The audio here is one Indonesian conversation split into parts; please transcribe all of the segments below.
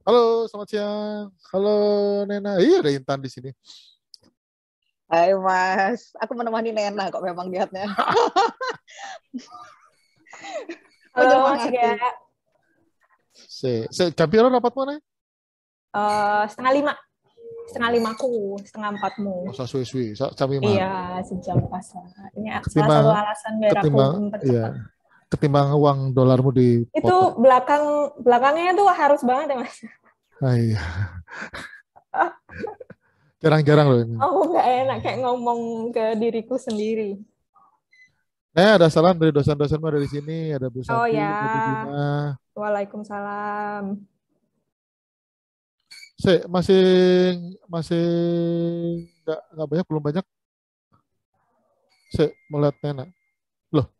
Halo, selamat siang. Halo, Nena. Iya, ada Intan di sini. Hai Mas, aku menemani Nena kok memang lihatnya. Halo Mas Menyemangati. Iga. Jam piro rapat mana? 4:30. 4:30ku, 3:30mu. Masa suwi-suwi, jam 5. Iya, sejam pas lah. Ini salah Ketimbang, satu alasan biar aku ketimbang, iya, mempercepat. ketimbang uang dolarmu Itu dipotong. belakangnya tuh harus banget ya Mas. Ah, iya. Jarang-jarang loh ini. Aku nggak enak kayak ngomong ke diriku sendiri. Ada salam dari dosen-dosenmu ada di sini. Ada Bu Oh Santi, ya, ada Bu Dina. Waalaikumsalam. Masih masih nggak banyak, belum banyak. Mau lihat Nena. Loh,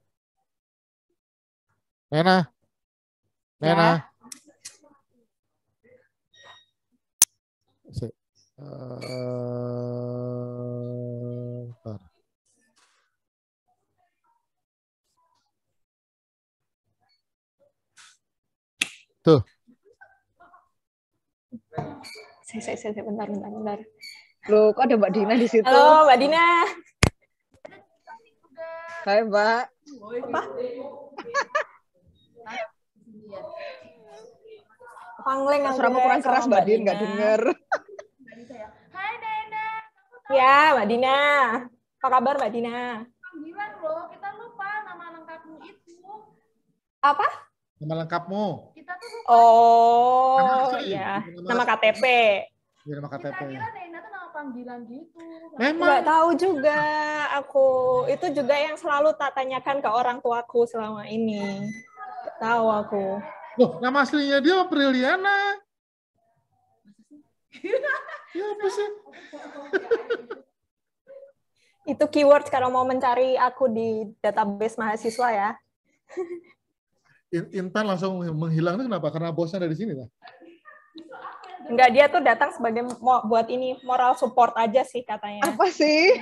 Nena, Nena. Ya, Se, bentar. Tuh, saya bentar. Loh, kok ada Mbak Dina di situ? Halo Mbak Dina. Hai Mbak. Apa? Pangleng Suaramu kurang keras Mbak Din, nggak denger. Hai Nena. Ya, Mbak Dina. Apa kabar Mbak Dina? Panggilan loh, kita lupa nama lengkapmu itu. Apa? nama lengkapmu. Kita tuh lupa. Oh, asli. ya. Nama- Nama KTP. Ya, nama Kita KTP. kira Nena tuh nama panggilan gitu. Memang. Nggak tahu juga aku. Itu juga yang selalu tak tanyakan ke orang tuaku selama ini. Nggak tahu aku. Loh, nama aslinya dia Apriliana. Ya apa sih? Itu keyword kalau mau mencari aku di database mahasiswa ya. Intan langsung menghilang itu kenapa? Karena bosnya ada di sini lah. Enggak, dia tuh datang sebagai buat ini moral support aja sih katanya. Apa sih?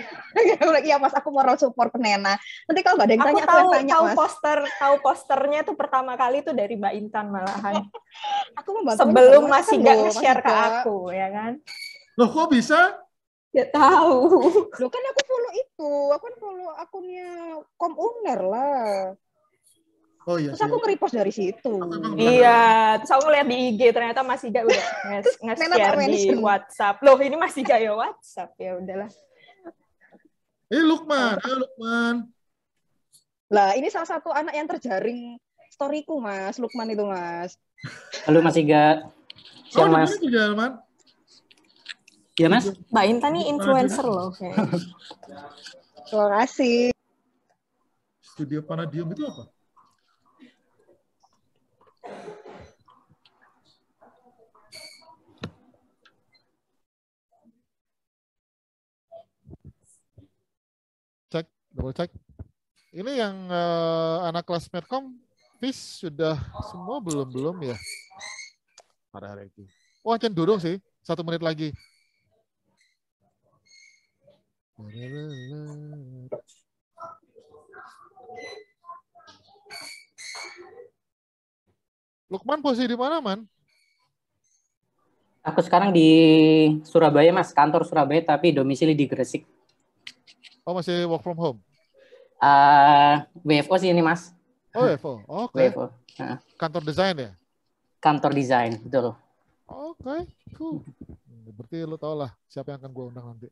Iya Mas, aku moral support ke Nena. Nanti kalau nggak ada yang Aku tanya, aku yang tanya Mas. tahu posternya tuh pertama kali tuh dari Mbak Intan malahan. Aku membantu Sebelum Mas, masih kan nggak loh, nge-share Mas ke Iga. aku, ya kan? Loh, kok bisa? Ya tahu. Loh kan aku follow itu, aku kan follow akunnya Komuner lah. Oh iya Terus sih. aku nge-repost dari situ. Iya, terus aku ngeliat di IG ternyata masih gak udah Nena tak nge-share di mention. WhatsApp. Loh, ini masih gak ya WhatsApp, ya udahlah. Lukman, ayo Lukman. Lah, ini salah satu anak yang terjaring storyku, Mas. Lukman itu, Mas. Halo Mas Iga. Siang di Mas. mana tuh Jalman? Ya Mas. Mbak Intan nih influencer loh kayaknya. Terima kasih. Studio Panadium itu apa? Double cek. Ini yang anak kelas Medcom, FIS sudah semua belum ya? Pada hari itu. Wah, cenderung sih. 1 menit lagi. Lukman posisi di mana, Man? Aku sekarang di Surabaya Mas, kantor Surabaya tapi domisili di Gresik. Oh, masih work from home? WFO sih ini Mas. Oh, WFO. Oke. WFO. Kantor desain ya? Kantor desain, betul. Oke. Berarti lo tau lah siapa yang akan gue undang nanti.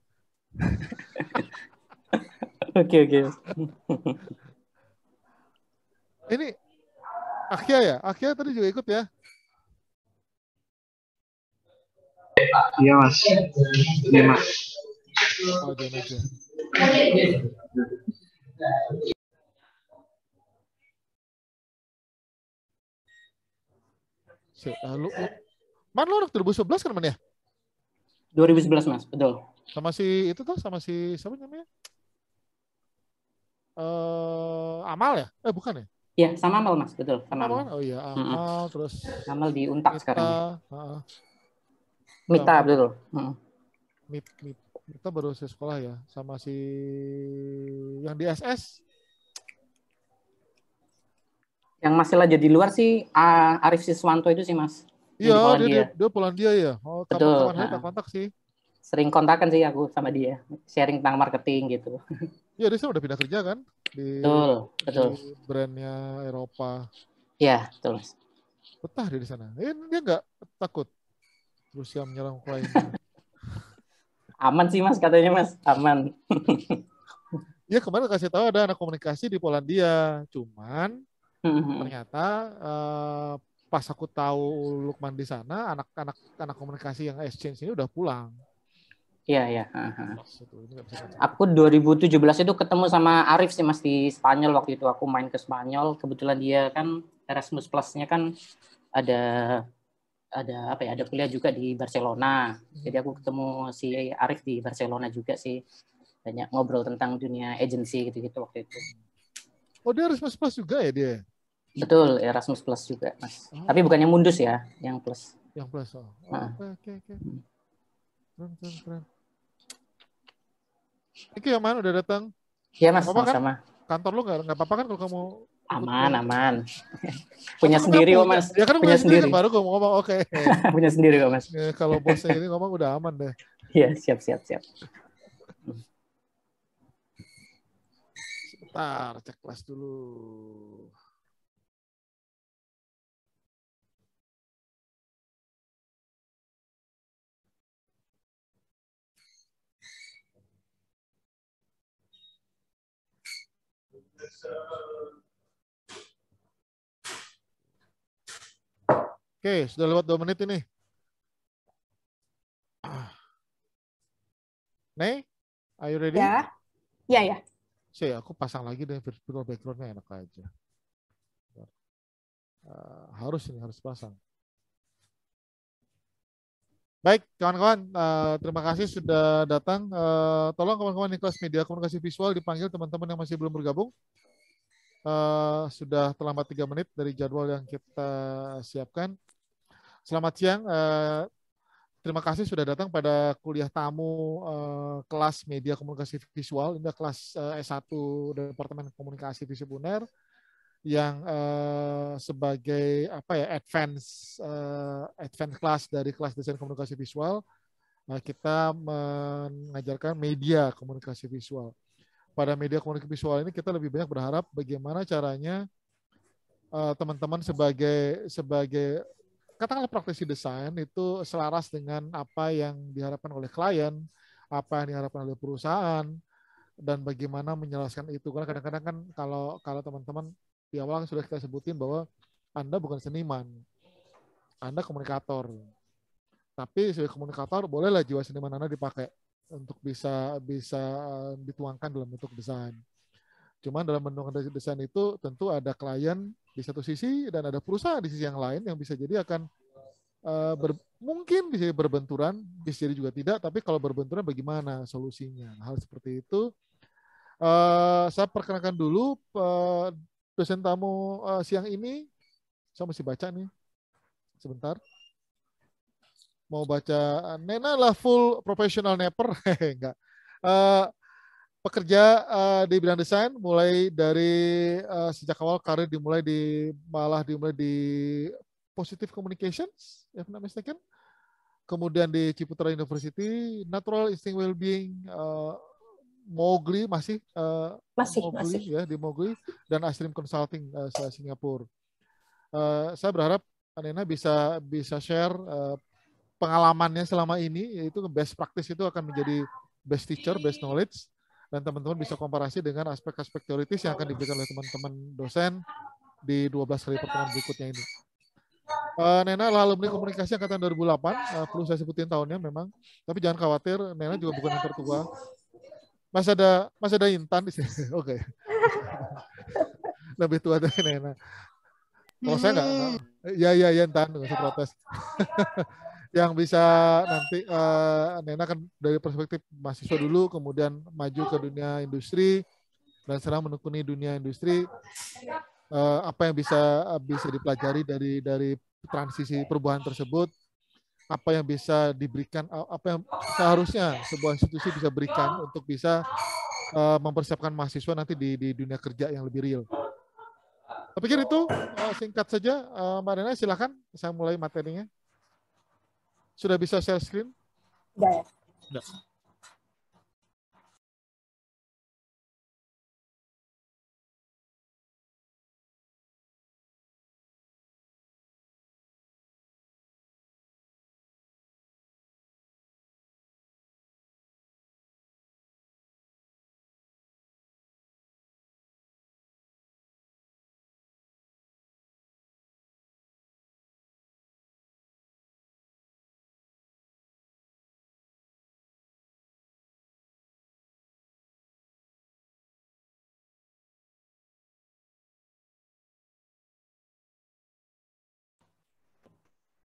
Oke. Ini Akia ya? Akia tadi juga ikut ya? Iya Mas. Iya Mas. Oh, jangan aja. Man, lo anak 2011 kan, Man ya? 2011 Mas, betul. Sama si itu tuh, sama si siapa namanya? Amal ya? Bukan ya? Iya, sama Amal Mas, betul. Sama Amal. Oh iya, Amal terus Amal di Untak Mita, sekarang. Mita, betul. Mita baru selesai sekolah ya, sama si yang di SS. Yang masih lah jadi luar sih Arif Siswanto itu sih Mas. yang Iya, di dia, Polandia. dia Polandia ya. Oh, Betul. kapan hari tak Nah, kontak sih. sering kontakan sih aku sama dia, sharing tentang marketing gitu. Iya, dia sekarang udah pindah kerja kan Betul, di betul. brandnya Eropa. Ya, betul Mas. Betah dia di sana. Dia nggak takut Rusia menyerang Ukraina. Aman sih Mas katanya Mas, aman. Iya, kemarin kasih tahu ada anak komunikasi di Polandia. Cuman ternyata pas aku tahu Lukman di sana, anak komunikasi yang exchange ini udah pulang. Iya, iya. Ini nggak bisa baca. Aku 2017 itu ketemu sama Arif sih Mas di Spanyol waktu itu. Aku main ke Spanyol, kebetulan dia kan Erasmus Plus-nya kan ada apa ya? Ada kuliah juga di Barcelona. Jadi aku ketemu si Arif di Barcelona juga sih. Banyak ngobrol tentang dunia agency gitu-gitu waktu itu. Oh, dia Erasmus Plus juga ya dia? Betul, Erasmus Plus juga, Mas. Oh. Tapi bukan yang Mundus ya, yang Plus. Yang Plus. Oh, oke. Keren. Thank you ya Man, udah datang. Iya Mas, Apa-apa sama-sama. Kan? Kantor lu nggak apa-apa kan kalau kamu Aman. Punya sendiri kok Mas. Ya kan punya sendiri. Kan baru gue mau ngomong oke. Punya sendiri kok Mas. Ya, kalau bosnya ini ngomong udah aman deh. Iya, siap. Sebentar, cek kelas dulu. Oke, sudah lewat 2 menit ini. Nih, are you ready? Ya. Aku pasang lagi deh virtual background-nya enak aja. Harus pasang. Baik, kawan-kawan, terima kasih sudah datang. Tolong kawan-kawan di kelas media komunikasi visual dipanggil teman-teman yang masih belum bergabung. Sudah terlambat 3 menit dari jadwal yang kita siapkan. Selamat siang. Terima kasih sudah datang pada kuliah tamu kelas media komunikasi visual. Ini kelas S1 Departemen Komunikasi Visip UNER yang sebagai advance class dari kelas desain komunikasi visual. Kita mengajarkan media komunikasi visual. Pada media komunikasi visual ini kita lebih banyak berharap bagaimana caranya teman-teman sebagai katakanlah praktisi desain itu selaras dengan apa yang diharapkan oleh klien, apa yang diharapkan oleh perusahaan, dan bagaimana menjelaskan itu. Karena kadang-kadang kan kalau teman-teman di awal sudah kita sebutin bahwa Anda bukan seniman, Anda komunikator. Tapi sebagai komunikator bolehlah jiwa seniman Anda dipakai untuk bisa dituangkan dalam bentuk desain. Cuman dalam bentuk desain itu tentu ada klien di satu sisi dan ada perusahaan di sisi yang lain yang bisa jadi akan mungkin bisa berbenturan, bisa jadi juga tidak, tapi kalau berbenturan bagaimana solusinya. Hal seperti itu. Saya perkenalkan dulu dosen tamu siang ini. Saya masih baca nih. Sebentar. Mau baca. Nena lah full professional napper. Enggak. Pekerja di bidang desain mulai dari sejak awal karir dimulai di Positive Communications, if not mistaken. Kemudian di Ciputra University, Natural Instinct Wellbeing, Mowgli masih ya di Mowgli, dan Ashrim Consulting Singapura. Saya berharap Nena bisa share pengalamannya selama ini, yaitu best practice itu akan menjadi best teacher, best knowledge. Dan teman-teman bisa komparasi dengan aspek-aspek teoritis yang akan diberikan oleh teman-teman dosen di 12 kali pertemuan berikutnya ini. Nena adalah alumni komunikasi angkatan 2008, perlu saya sebutin tahunnya memang. Tapi jangan khawatir, Nena juga bukan yang tertua. Masih ada Intan di sini. Oke. Lebih tua dari Nena. Kalau saya nggak. Ya Intan, nggak usah protes. Yang bisa nanti Nena kan dari perspektif mahasiswa dulu, kemudian maju ke dunia industri dan sekarang menekuni dunia industri. Apa yang bisa dipelajari dari transisi perubahan tersebut, apa yang bisa diberikan, apa yang seharusnya sebuah institusi bisa berikan untuk bisa mempersiapkan mahasiswa nanti di dunia kerja yang lebih real. Saya pikir itu singkat saja. Mbak Nena, silakan saya mulai materinya. Sudah bisa share screen? Udah ya? Udah.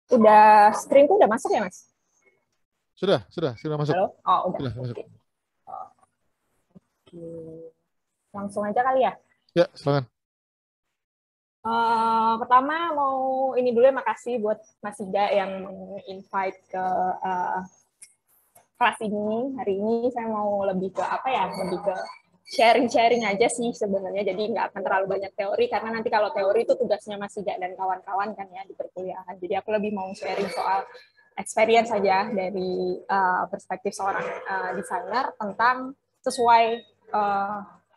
Udah screen-ku udah masuk ya, Mas? Sudah masuk. Halo? Oh, udah. Sudah masuk. Oke. Langsung aja kali ya. Ya, silakan. Pertama mau ini dulu ya, makasih buat Mas Iga yang invite ke kelas ini. Hari ini saya mau lebih ke apa ya? Lebih ke sharing aja sih sebenarnya. Jadi nggak akan terlalu banyak teori karena nanti kalau teori itu tugasnya Mas Iga dan kawan-kawan kan ya di perkuliahan. Jadi aku lebih mau sharing soal experience saja dari perspektif seorang desainer tentang sesuai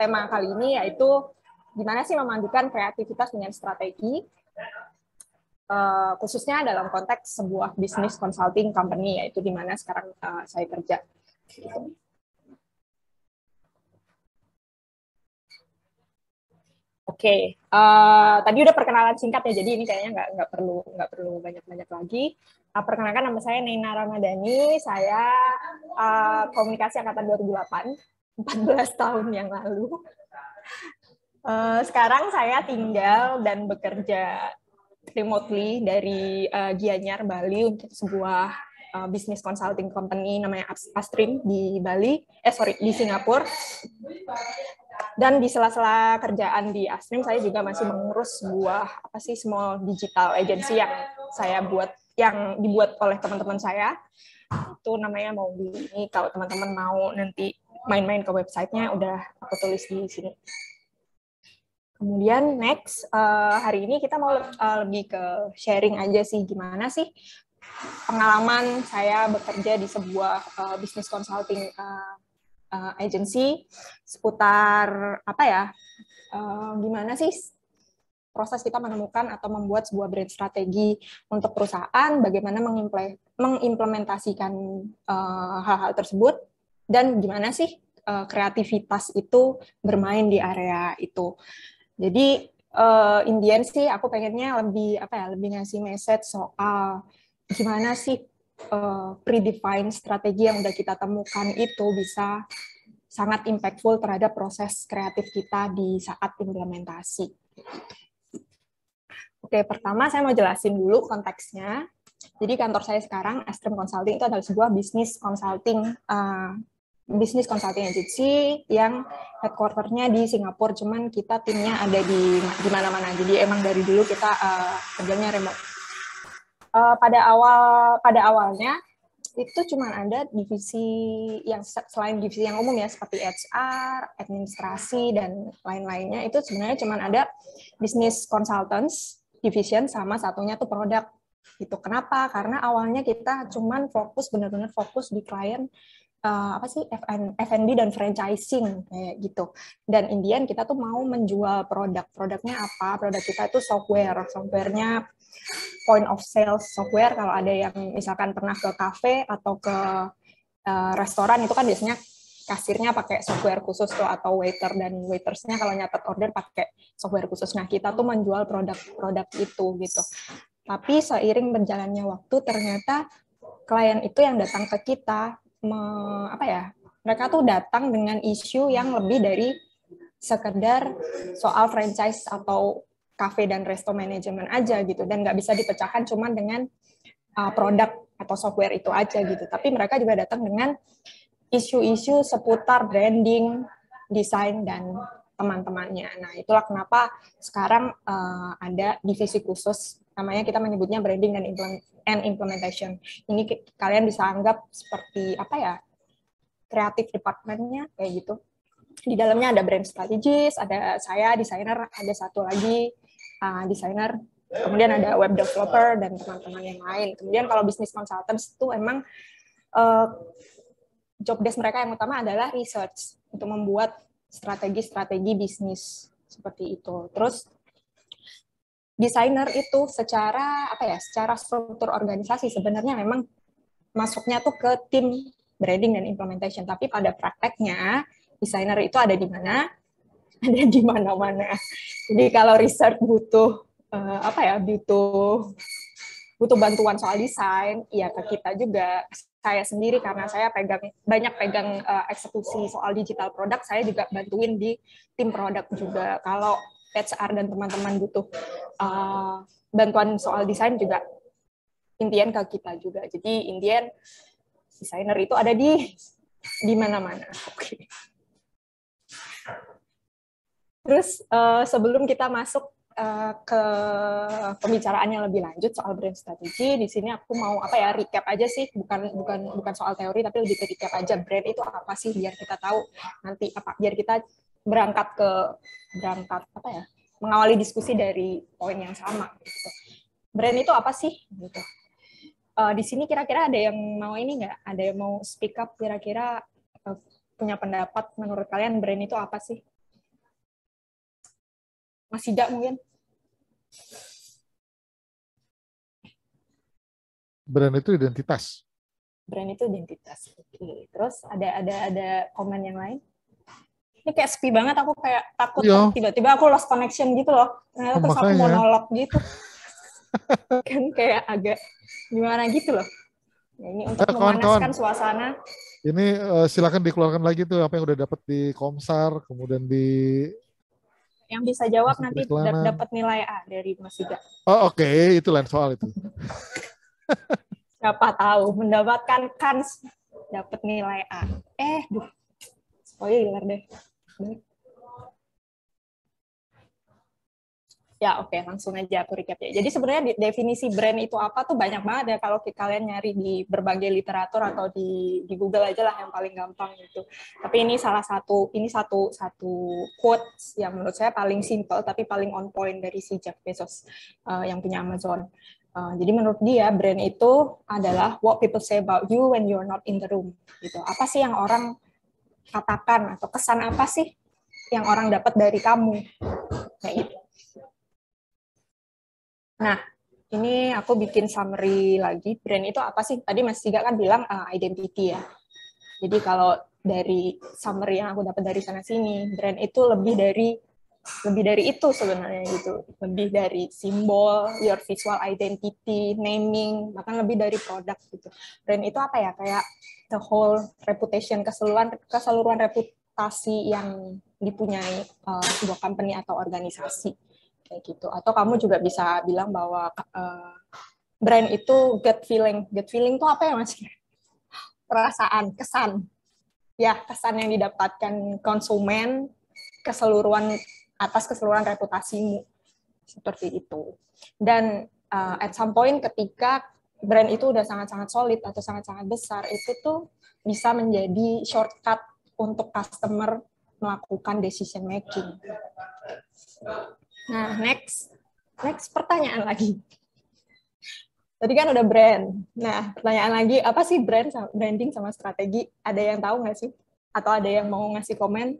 tema kali ini, yaitu gimana sih memadukan kreativitas dengan strategi, khususnya dalam konteks sebuah bisnis consulting company, yaitu di mana sekarang saya kerja. Oke, tadi udah perkenalan singkat ya, jadi ini kayaknya nggak perlu banyak lagi. Perkenalkan, nama saya Neina Ramadhani, saya komunikasi angkatan 2008, 14 tahun yang lalu. Sekarang saya tinggal dan bekerja remotely dari Gianyar, Bali untuk sebuah bisnis consulting company namanya Astrim di Bali, di Singapura. Dan di sela-sela kerjaan di Astrim, saya juga masih mengurus sebuah small digital agency yang saya buat, yang dibuat oleh teman-teman saya. Itu namanya Mobi. Ini kalau teman-teman mau nanti main-main ke websitenya, udah aku tulis di sini. Kemudian next, hari ini kita mau lebih ke sharing aja sih, gimana sih pengalaman saya bekerja di sebuah business consulting agency seputar gimana sih proses kita menemukan atau membuat sebuah brand strategi untuk perusahaan, bagaimana mengimplementasikan hal-hal tersebut, dan gimana sih kreativitas itu bermain di area itu. Jadi in the end sih aku pengennya lebih ngasih message soal gimana sih predefined strategi yang udah kita temukan itu bisa sangat impactful terhadap proses kreatif kita di saat implementasi. Oke, pertama saya mau jelasin dulu konteksnya. Jadi kantor saya sekarang, Astrim Consulting, itu adalah sebuah business consulting agency yang headquarter-nya di Singapura, cuman kita timnya ada di mana-mana. Jadi emang dari dulu kita kerjanya remote. Pada awalnya itu cuma ada divisi yang selain divisi yang umum ya, seperti HR, administrasi, dan lain-lainnya. Itu sebenarnya cuma ada business consultants division sama satunya tuh produk. Gitu. Kenapa? Karena awalnya kita cuma benar-benar fokus di klien F&B dan franchising kayak gitu. Dan in the end kita tuh mau menjual produknya apa? Produk kita itu softwarenya point of sales software. Kalau ada yang misalkan pernah ke kafe atau ke restoran, itu kan biasanya kasirnya pakai software khusus tuh, atau waiter dan waitersnya kalau nyatet order pakai software khusus. Nah, kita tuh menjual produk itu gitu. Tapi seiring berjalannya waktu, ternyata klien itu yang datang ke kita mereka tuh datang dengan isu yang lebih dari sekedar soal franchise atau cafe dan resto manajemen aja gitu, dan nggak bisa dipecahkan cuma dengan produk atau software itu aja gitu. Tapi mereka juga datang dengan isu-isu seputar branding, desain, dan teman-temannya. Nah, itulah kenapa sekarang ada divisi khusus, namanya kita menyebutnya branding and implementation. Ini kalian bisa anggap seperti kreatif department-nya kayak gitu. Di dalamnya ada brand strategist, ada saya desainer, ada satu lagi desainer Kemudian ada web developer dan teman-teman yang lain. Kemudian kalau business consultants itu emang job desk mereka yang utama adalah research untuk membuat strategi-strategi bisnis seperti itu. Terus desainer itu secara secara struktur organisasi sebenarnya memang masuknya tuh ke tim branding dan implementation, tapi pada prakteknya desainer itu ada di mana? Ada di mana-mana. Jadi kalau research butuh butuh bantuan soal desain, ya ke kita juga. Saya sendiri karena saya banyak pegang eksekusi soal digital produk, saya juga bantuin di tim produk juga. Kalau HR dan teman-teman butuh bantuan soal desain juga Indian ke kita juga. Jadi Indian desainer itu ada di mana-mana. Oke. Terus sebelum kita masuk ke pembicaraannya lebih lanjut soal brand strategi, di sini aku mau recap aja sih, bukan soal teori tapi lebih ke recap aja brand itu apa sih, biar kita tahu nanti biar kita mengawali diskusi dari poin yang sama gitu. Brand itu apa sih gitu. Di sini kira-kira ada yang mau nggak? Ada yang mau speak up kira-kira punya pendapat menurut kalian brand itu apa sih? Masih tidak mungkin? Brand itu identitas. Brand itu identitas. Oke. Terus ada komen yang lain? Ini kayak sepi banget, aku kayak takut tiba-tiba aku lost connection gitu loh. Terus aku monolog gitu. Kan kayak agak gimana gitu loh. Ya, ini untuk memanaskan suasana. Ini silakan dikeluarkan lagi tuh apa yang udah dapat di Komsar, kemudian di yang bisa jawab nanti dapat nilai A dari Mas Iga. Oh oke. Itu lain soal itu. Siapa tahu mendapatkan kans dapat nilai A. Spoiler deh. Ya oke, langsung aja aku recap ya. Jadi sebenarnya definisi brand itu apa tuh banyak banget ya, kalau kalian nyari di berbagai literatur atau di Google aja lah yang paling gampang gitu. Tapi ini satu quotes yang menurut saya paling simple tapi paling on point dari si Jeff Bezos yang punya Amazon. Jadi menurut dia brand itu adalah what people say about you when you're not in the room gitu. Apa sih yang orang katakan atau kesan apa sih yang orang dapat dari kamu kayak gitu. Nah, ini aku bikin summary lagi. Brand itu apa sih? Tadi Mas Siga kan bilang identity ya. Jadi kalau dari summary yang aku dapat dari sana-sini, brand itu lebih dari itu sebenarnya gitu. Lebih dari simbol, your visual identity, naming, bahkan lebih dari produk gitu. Brand itu apa ya? Kayak the whole reputation, keseluruhan reputasi yang dipunyai sebuah company atau organisasi. Kayak gitu. Atau kamu juga bisa bilang bahwa brand itu gut feeling. Gut feeling itu apa ya Mas? Perasaan, kesan. Ya, kesan yang didapatkan konsumen atas keseluruhan reputasimu. Seperti itu. Dan at some point ketika brand itu udah sangat-sangat solid atau sangat-sangat besar, itu tuh bisa menjadi shortcut untuk customer melakukan decision making. Nah, next pertanyaan lagi. Tadi kan udah brand. Nah, pertanyaan lagi, apa sih branding sama strategi? Ada yang tahu nggak sih? Atau ada yang mau ngasih komen?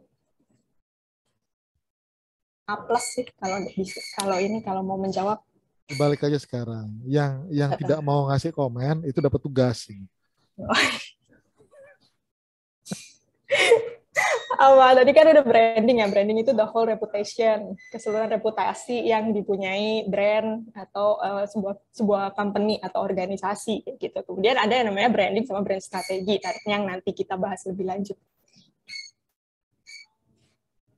A+ sih kalau mau menjawab. Balik aja sekarang. Yang tidak mau ngasih komen itu dapat tugas. Tadi kan udah branding ya. Branding itu the whole reputation, keseluruhan reputasi yang dipunyai brand atau sebuah company atau organisasi gitu. Kemudian ada yang namanya branding sama brand strategi yang nanti kita bahas lebih lanjut.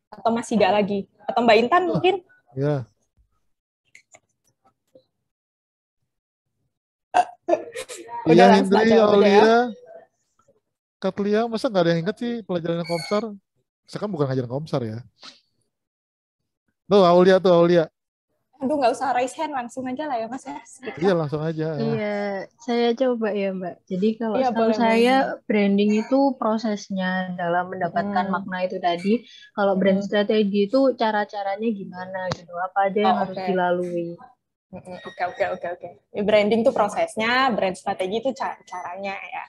Atau masih nggak lagi? Atau Mbak Intan mungkin? Ya. Iya, Hendri, Aulia, Katlia, masa nggak ada yang ingat sih pelajaran Komsar? Saya kan bukan ngajarin Komsar ya. Tuh, Aulia. Aduh, nggak usah raise hand, langsung aja lah ya Mas ya. Iya, langsung aja. Iya, saya coba ya Mbak. Jadi kalau setahu saya branding itu prosesnya dalam mendapatkan makna itu tadi. Kalau brand strategi itu cara-caranya gimana gitu, apa aja yang harus dilalui. Oke. Branding tuh prosesnya, brand strategi itu caranya ya.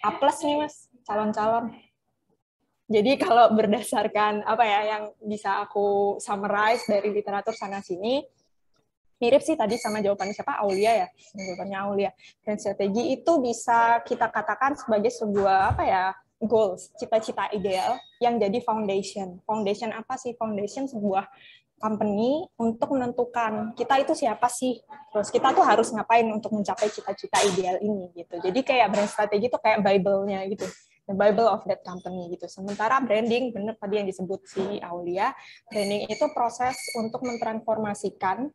A+ nih Mas, calon-calon. Jadi kalau berdasarkan apa ya yang bisa aku summarize dari literatur sana sini, mirip sih tadi sama jawabannya siapa? Aulia ya. Jawabannya Aulia. Brand strategi itu bisa kita katakan sebagai sebuah apa ya? Goals, cita-cita ideal yang jadi foundation. Foundation apa sih? Foundation sebuah company untuk menentukan kita itu siapa sih, terus kita tuh harus ngapain untuk mencapai cita-cita ideal ini gitu. Jadi kayak brand strategi itu kayak Bible-nya gitu, the Bible of that company gitu. Sementara branding, bener tadi yang disebut si Aulia, branding itu proses untuk mentransformasikan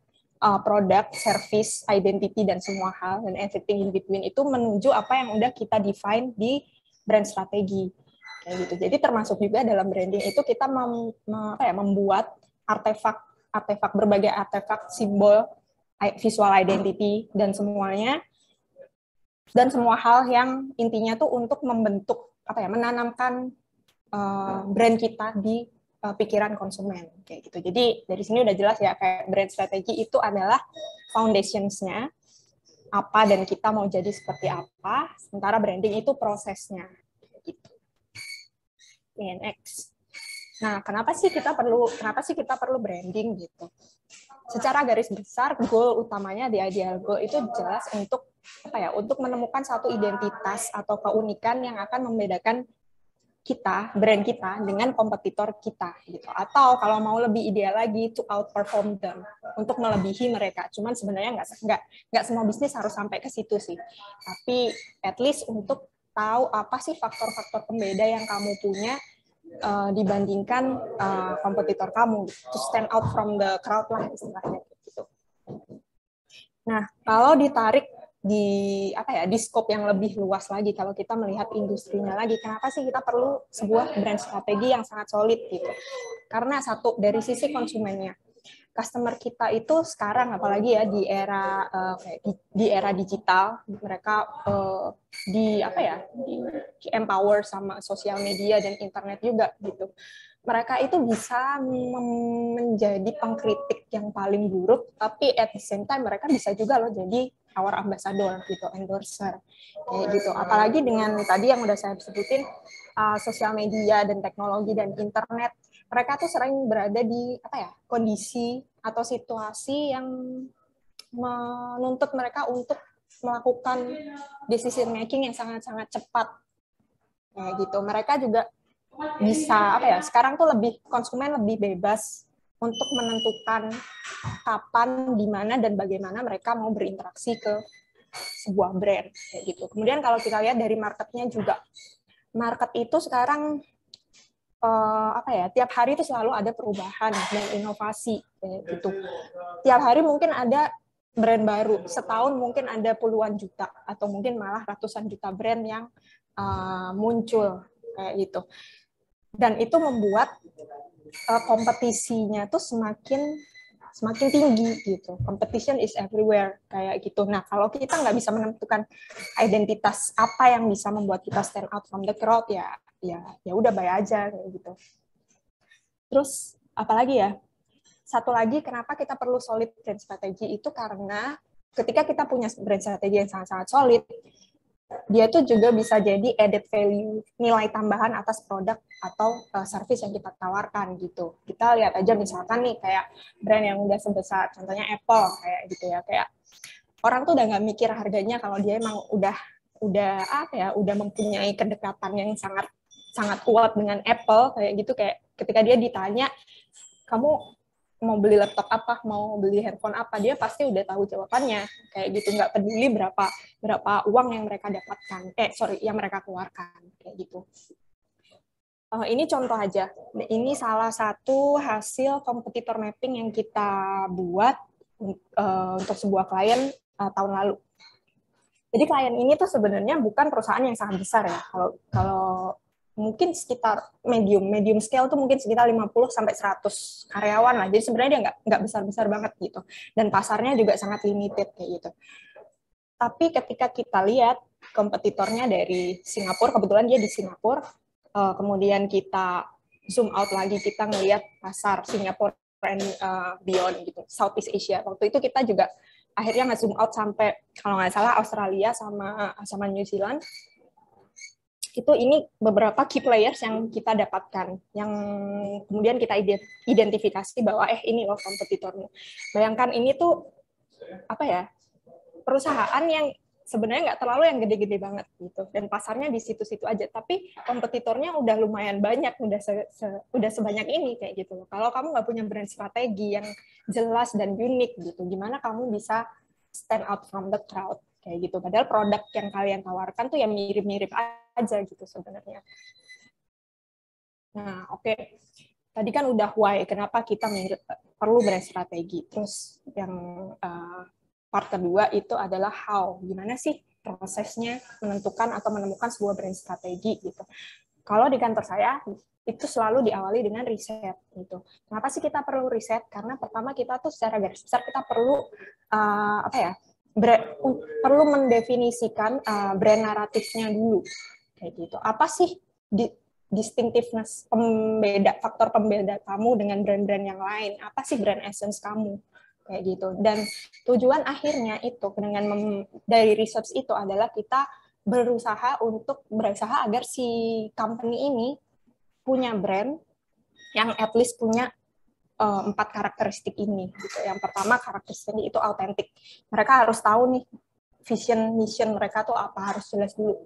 produk, service, identity dan semua hal dan everything in between itu menuju apa yang udah kita define di brand strategi kayak gitu. Jadi termasuk juga dalam branding itu kita membuat artefak berbagai artefak, simbol, visual identity dan semuanya, dan semua hal yang intinya tuh untuk membentuk menanamkan brand kita di pikiran konsumen kayak gitu. Jadi dari sini udah jelas ya, kayak brand strategi itu adalah foundationsnya apa dan kita mau jadi seperti apa, sementara branding itu prosesnya gitu. Next. Nah, kenapa sih kita perlu branding gitu? Secara garis besar, goal utamanya di ideal goal itu jelas untuk untuk menemukan satu identitas atau keunikan yang akan membedakan kita, brand kita dengan kompetitor kita gitu. Atau kalau mau lebih ideal lagi, to outperform them, untuk melebihi mereka. Cuman sebenarnya nggak semua bisnis harus sampai ke situ sih. Tapi at least untuk tahu apa sih faktor-faktor pembeda yang kamu punya dibandingkan kompetitor kamu, to stand out from the crowd lah istilahnya gitu. Nah, kalau ditarik di di scope yang lebih luas lagi, kalau kita melihat industrinya lagi, kenapa sih kita perlu sebuah brand strategi yang sangat solid gitu? Karena satu, dari sisi konsumennya, customer kita itu sekarang apalagi ya di era digital, mereka di empower sama sosial media dan internet juga gitu. Mereka itu bisa menjadi pengkritik yang paling buruk, tapi at the same time mereka bisa juga loh jadi our ambassador gitu, endorser kayak gitu. Apalagi dengan tadi yang udah saya sebutin, sosial media dan teknologi dan internet, mereka tuh sering berada di kondisi atau situasi yang menuntut mereka untuk melakukan decision making yang sangat-sangat cepat kayak gitu. Mereka juga bisa sekarang tuh konsumen lebih bebas untuk menentukan kapan, di mana dan bagaimana mereka mau berinteraksi ke sebuah brand kayak gitu. Kemudian kalau kita lihat dari marketnya juga, market itu sekarang tiap hari itu selalu ada perubahan dan inovasi kayak gitu. Tiap hari mungkin ada brand baru, setahun mungkin ada puluhan juta atau mungkin malah ratusan juta brand yang muncul kayak gitu. Dan itu membuat kompetisinya tuh semakin tinggi gitu. Competition is everywhere kayak gitu. Nah, kalau kita nggak bisa menentukan identitas apa yang bisa membuat kita stand out from the crowd, ya udah bye aja kayak gitu. Terus apalagi ya? Satu lagi kenapa kita perlu solid brand strategi itu karena ketika kita punya brand strategi yang sangat-sangat solid, dia tuh juga bisa jadi added value, nilai tambahan atas produk atau service yang kita tawarkan gitu. Kita lihat aja misalkan nih kayak brand yang udah sebesar, contohnya Apple kayak gitu ya, kayak orang tuh udah nggak mikir harganya kalau dia emang udah mempunyai kedekatan yang sangat kuat dengan Apple kayak gitu. Kayak ketika dia ditanya, kamu mau beli laptop apa, mau beli handphone apa, dia pasti udah tahu jawabannya kayak gitu, nggak peduli berapa uang yang mereka dapatkan, yang mereka keluarkan kayak gitu. Ini contoh aja, ini salah satu hasil kompetitor mapping yang kita buat untuk sebuah klien tahun lalu. Jadi klien ini tuh sebenarnya bukan perusahaan yang sangat besar ya, kalau mungkin sekitar medium scale tuh mungkin sekitar 50 sampai 100 karyawan lah. Jadi sebenarnya dia nggak besar-besar banget gitu. Dan pasarnya juga sangat limited kayak gitu. Tapi ketika kita lihat kompetitornya dari Singapura, kebetulan dia di Singapura, kemudian kita zoom out lagi, kita ngelihat pasar Singapura and beyond gitu, Southeast Asia. Waktu itu kita juga akhirnya nge-zoom out sampai kalau nggak salah Australia sama New Zealand. Itu ini beberapa key players yang kita dapatkan, yang kemudian kita identifikasi bahwa ini loh kompetitormu. Bayangkan ini tuh apa ya, perusahaan yang sebenarnya nggak terlalu yang gede-gede banget gitu, dan pasarnya di situ-situ aja, tapi kompetitornya udah lumayan banyak, udah sebanyak ini kayak gitu. Kalau kamu nggak punya brand strategi yang jelas dan unik gitu, gimana kamu bisa stand out from the crowd kayak gitu. Padahal produk yang kalian tawarkan tuh yang mirip-mirip aja gitu sebenarnya. Nah, oke. Tadi kan udah why, kenapa kita perlu brand strategi. Terus yang part kedua itu adalah how. Gimana sih prosesnya menentukan atau menemukan sebuah brand strategi gitu. Kalau di kantor saya itu selalu diawali dengan riset gitu. Kenapa sih kita perlu riset? Karena pertama kita tuh secara garis besar kita perlu perlu mendefinisikan brand naratifnya dulu kayak gitu. Apa sih distinctiveness, faktor pembeda kamu dengan brand-brand yang lain? Apa sih brand essence kamu kayak gitu? Dan tujuan akhirnya itu dengan dari research itu adalah kita berusaha agar si company ini punya brand yang at least punya 4 karakteristik ini gitu. Yang pertama karakteristiknya itu autentik. Mereka harus tahu nih vision mission mereka tuh apa, harus jelas dulu.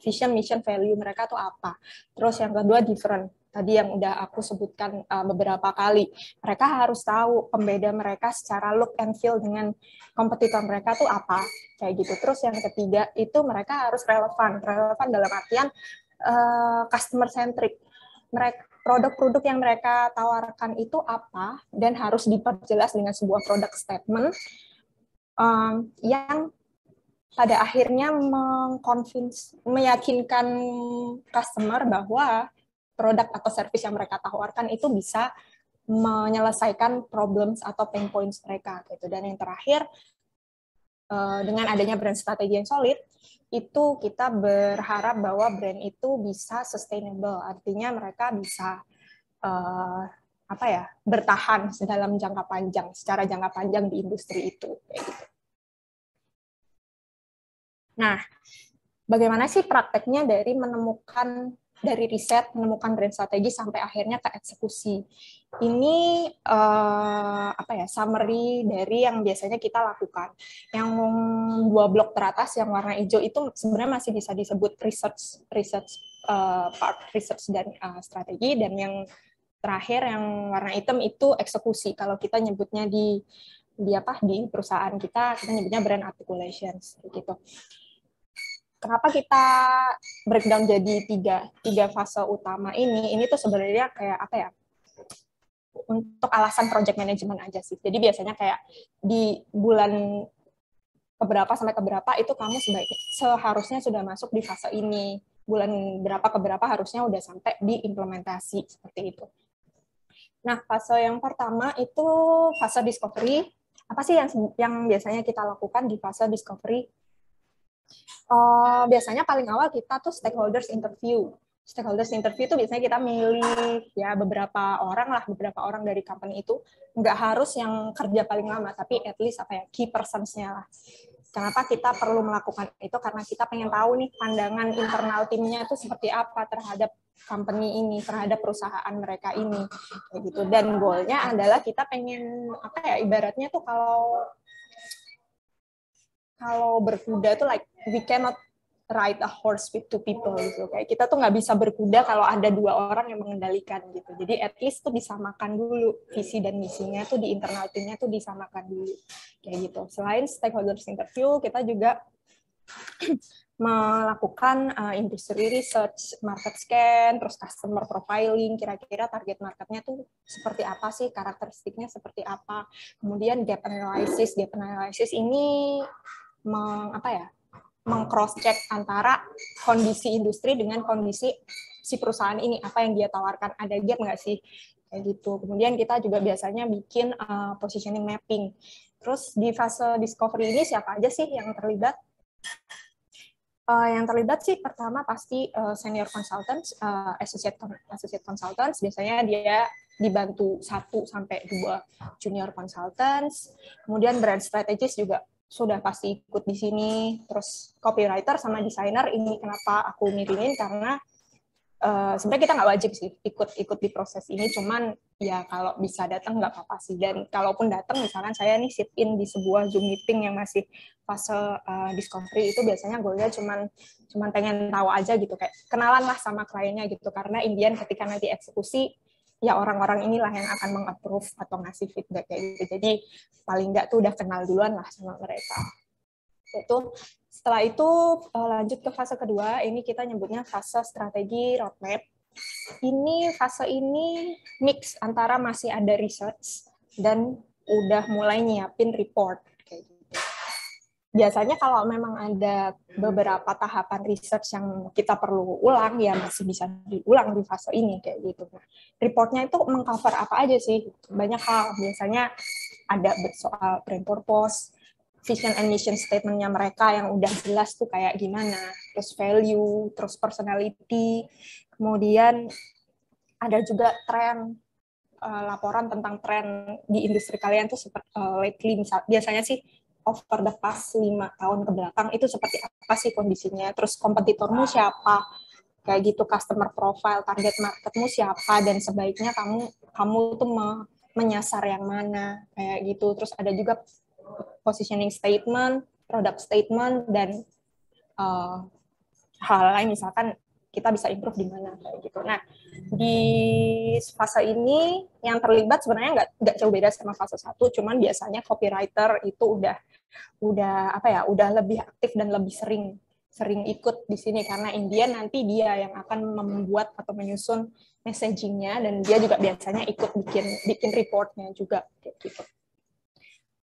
Vision mission value mereka tuh apa. Terus yang kedua different. Tadi yang udah aku sebutkan beberapa kali. Mereka harus tahu pembeda mereka secara look and feel dengan kompetitor mereka tuh apa kayak gitu. Terus yang ketiga itu mereka harus relevan dalam artian customer centric. Produk-produk yang mereka tawarkan itu apa, dan harus diperjelas dengan sebuah product statement yang pada akhirnya meyakinkan customer bahwa produk atau service yang mereka tawarkan itu bisa menyelesaikan problems atau pain points mereka gitu. Dan yang terakhir, dengan adanya brand strategi yang solid, itu kita berharap bahwa brand itu bisa sustainable, artinya mereka bisa bertahan dalam secara jangka panjang di industri itu. Kayak gitu. Nah, bagaimana sih prakteknya dari riset menemukan brand strategi sampai akhirnya ke eksekusi? Ini summary dari yang biasanya kita lakukan. Yang 2 blok teratas yang warna hijau itu sebenarnya masih bisa disebut part research dan strategi, dan yang terakhir yang warna hitam itu eksekusi. Kalau kita nyebutnya di perusahaan kita nyebutnya brand articulations gitu. Kenapa kita breakdown jadi tiga fase utama ini tuh sebenarnya kayak untuk alasan project management aja sih. Jadi biasanya kayak di bulan keberapa sampai keberapa itu kamu seharusnya sudah masuk di fase ini. Bulan berapa keberapa harusnya udah sampai di implementasi seperti itu. Nah, fase yang pertama itu fase discovery. Apa sih yang biasanya kita lakukan di fase discovery? Biasanya paling awal kita tuh stakeholders interview. Stakeholders interview itu biasanya kita milih ya beberapa orang dari company itu, nggak harus yang kerja paling lama, tapi at least key persons-nya lah. Kenapa kita perlu melakukan itu? Karena kita pengen tahu nih pandangan internal timnya itu seperti apa terhadap company ini, terhadap perusahaan mereka ini, kayak gitu. Dan goal-nya adalah kita pengen ibaratnya tuh kalau berkuda tuh we cannot ride a horse with 2 people gitu. Kayak kita tuh nggak bisa berkuda kalau ada 2 orang yang mengendalikan gitu. Jadi at least tuh disamakan dulu visi dan misinya tuh di internal timnya tuh disamakan dulu kayak gitu. Selain stakeholders interview, kita juga melakukan industry research, market scan, terus customer profiling, kira-kira target marketnya tuh seperti apa sih, karakteristiknya seperti apa. Kemudian gap analysis ini meng-cross-check antara kondisi industri dengan kondisi si perusahaan ini, apa yang dia tawarkan, ada gap nggak sih, kayak gitu. Kemudian kita juga biasanya bikin positioning mapping. Terus di fase discovery ini siapa aja sih yang terlibat? Yang terlibat sih pertama pasti senior consultants, associate consultants, biasanya dia dibantu 1 sampai 2 junior consultants. Kemudian brand strategist juga sudah pasti ikut di sini. Terus copywriter sama desainer ini kenapa aku mirimin karena sebenarnya kita nggak wajib sih ikut di proses ini, cuman ya kalau bisa datang nggak apa-apa sih. Dan kalaupun datang, misalkan saya nih sit in di sebuah Zoom meeting yang masih fase discovery, itu biasanya goalnya cuman pengen tahu aja gitu, kayak kenalan lah sama kliennya gitu, karena Indian ketika nanti eksekusi ya orang-orang inilah yang akan meng-approve atau ngasih feedback kayak gitu. Jadi paling nggak tuh udah kenal duluan lah sama mereka. Itu setelah itu lanjut ke fase kedua, ini kita nyebutnya fase strategi roadmap. Fase ini mix antara masih ada research dan udah mulai nyiapin report kayak gitu. Biasanya kalau memang ada beberapa tahapan research yang kita perlu ulang, ya masih bisa diulang di fase ini kayak gitu. Reportnya itu mengcover apa aja sih? Banyak hal. Biasanya ada soal brand purpose, vision and mission statement-nya mereka yang udah jelas tuh kayak gimana, terus value, terus personality, kemudian ada juga tren, laporan tentang tren di industri kalian tuh seperti lately, biasanya sih over the past 5 tahun ke belakang itu seperti apa sih kondisinya, terus kompetitormu siapa, kayak gitu, customer profile, target marketmu siapa, dan sebaiknya kamu tuh menyasar yang mana, kayak gitu. Terus ada juga positioning statement, product statement, dan hal lain, misalkan kita bisa improve di mana kayak gitu. Nah, di fase ini yang terlibat sebenarnya nggak jauh beda sama fase 1, cuman biasanya copywriter itu udah lebih aktif dan lebih sering ikut di sini, karena Indian nanti dia yang akan membuat atau menyusun messaging-nya, dan dia juga biasanya ikut bikin report-nya juga kayak gitu.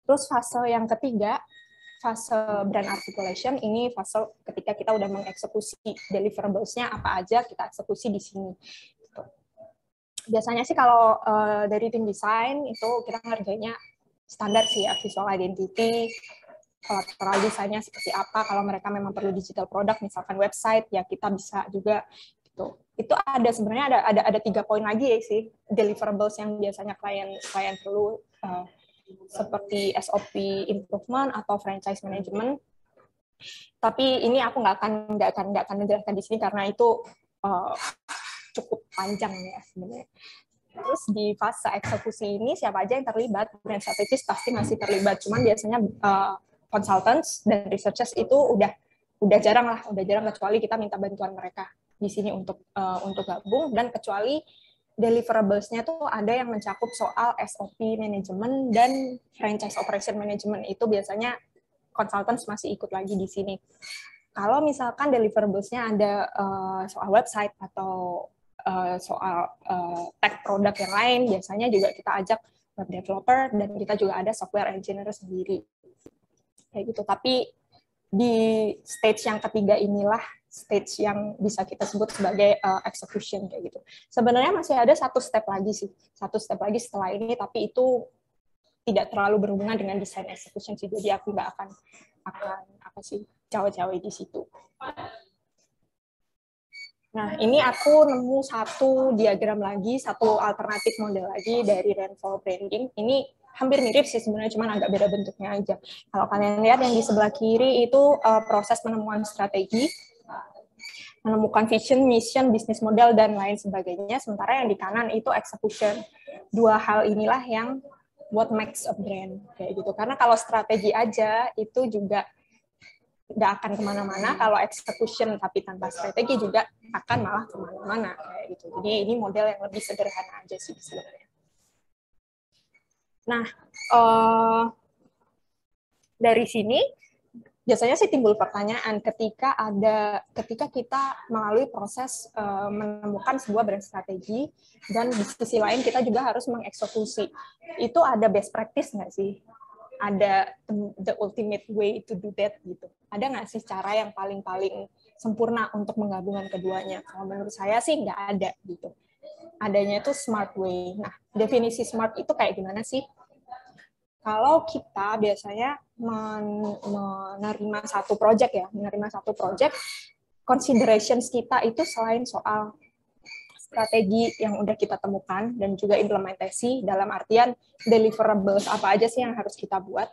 Terus fase yang ketiga, fase brand articulation, ini fase ketika kita udah mengeksekusi deliverables-nya apa aja, kita eksekusi di sini. Biasanya sih kalau dari tim desain itu kita ngerjainnya standar sih ya, visual identity, collateral desainnya seperti apa, kalau mereka memang perlu digital product, misalkan website, ya kita bisa juga gitu. Itu ada sebenarnya ada 3 poin lagi ya sih, deliverables yang biasanya klien perlu, seperti SOP improvement atau franchise management. Tapi ini aku nggak akan menjelaskan di sini karena itu cukup panjang ya sebenarnya. Terus di fase eksekusi ini siapa aja yang terlibat? Brand strategist pasti masih terlibat, cuman biasanya consultants dan researchers itu udah jarang kecuali kita minta bantuan mereka di sini untuk gabung, dan kecuali deliverables-nya tuh ada yang mencakup soal SOP management dan franchise operation management, itu biasanya consultants masih ikut lagi di sini. Kalau misalkan deliverables-nya ada soal website atau soal tech produk yang lain, biasanya juga kita ajak web developer, dan kita juga ada software engineer sendiri. Kayak gitu. Tapi di stage yang ketiga inilah stage yang bisa kita sebut sebagai execution kayak gitu. Sebenarnya masih ada satu step lagi setelah ini, tapi itu tidak terlalu berhubungan dengan design execution sih. Jadi aku nggak akan cawe-cawe di situ. Nah, ini aku nemu satu diagram lagi, satu alternatif model lagi dari Rainfall Branding. Ini hampir mirip sih sebenarnya, cuma agak beda bentuknya aja. Kalau kalian lihat yang di sebelah kiri itu proses penemuan strategi, menemukan vision, mission, bisnis model, dan lain sebagainya. Sementara yang di kanan itu execution. Dua hal inilah yang what makes a brand kayak gitu. Karena kalau strategi aja itu juga nggak akan kemana-mana, kalau execution tapi tanpa strategi juga akan malah kemana-mana kayak gitu. Jadi ini model yang lebih sederhana aja sih sebenarnya. Nah, dari sini biasanya sih timbul pertanyaan ketika kita melalui proses menemukan sebuah brand strategi, dan di sisi lain kita juga harus mengeksekusi. Itu ada best practice nggak sih? Ada the ultimate way to do that gitu. Ada nggak sih cara yang paling sempurna untuk menggabungkan keduanya? Kalau menurut saya sih nggak ada gitu. Adanya itu smart way. Nah, definisi smart itu kayak gimana sih? Kalau kita biasanya menerima satu project, considerations kita itu selain soal strategi yang udah kita temukan dan juga implementasi dalam artian deliverables apa aja sih yang harus kita buat.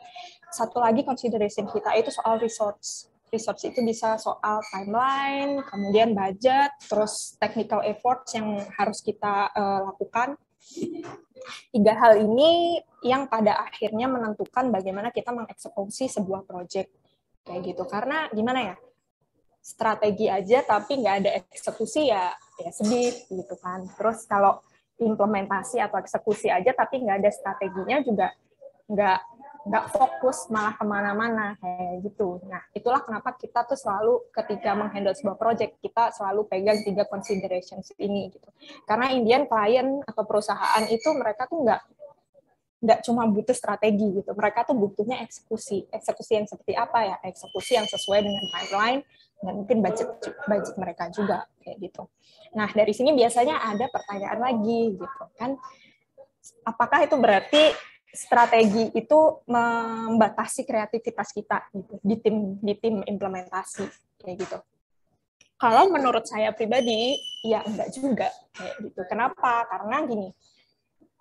Satu lagi consideration kita itu soal resource. Resource itu bisa soal timeline, kemudian budget, terus technical efforts yang harus kita lakukan. 3 hal ini yang pada akhirnya menentukan bagaimana kita mengeksekusi sebuah project kayak gitu. Karena gimana ya, strategi aja tapi nggak ada eksekusi ya sedih gitu kan. Terus kalau implementasi atau eksekusi aja tapi nggak ada strateginya juga nggak fokus, malah kemana-mana kayak gitu. Nah, itulah kenapa kita tuh selalu ketika menghandle sebuah project, kita selalu pegang 3 considerations ini gitu. Karena Indian klien atau perusahaan itu mereka tuh nggak cuma butuh strategi gitu, mereka tuh butuhnya eksekusi yang seperti apa ya, eksekusi yang sesuai dengan timeline dan mungkin budget mereka juga kayak gitu. Nah, dari sini biasanya ada pertanyaan lagi gitu kan, apakah itu berarti strategi itu membatasi kreativitas kita gitu di tim implementasi kayak gitu? Kalau menurut saya pribadi ya enggak juga kayak gitu. Kenapa? Karena gini,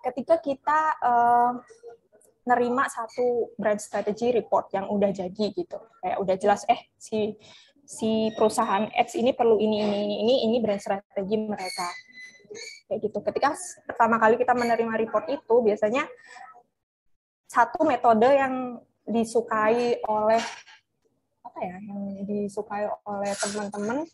ketika kita nerima satu brand strategy report yang udah jadi gitu, kayak udah jelas si perusahaan X ini perlu ini brand strategi mereka kayak gitu. Ketika pertama kali kita menerima report itu, biasanya satu metode yang disukai oleh teman-teman,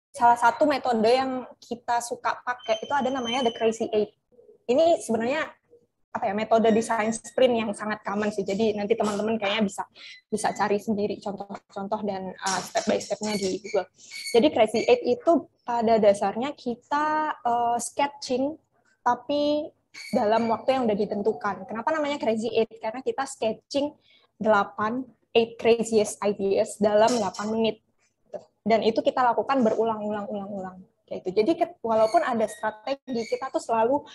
salah satu metode yang kita suka pakai itu ada namanya The Crazy 8. Ini sebenarnya metode desain sprint yang sangat common sih. Jadi nanti teman-teman kayaknya bisa cari sendiri contoh-contoh dan step by step-nya di Google. Jadi Crazy 8 itu pada dasarnya kita sketching tapi dalam waktu yang udah ditentukan. Kenapa namanya Crazy 8? Karena kita sketching 8 craziest ideas dalam 8 menit. Dan itu kita lakukan berulang-ulang. Kayak itu. Jadi walaupun ada strategi, kita tuh selalu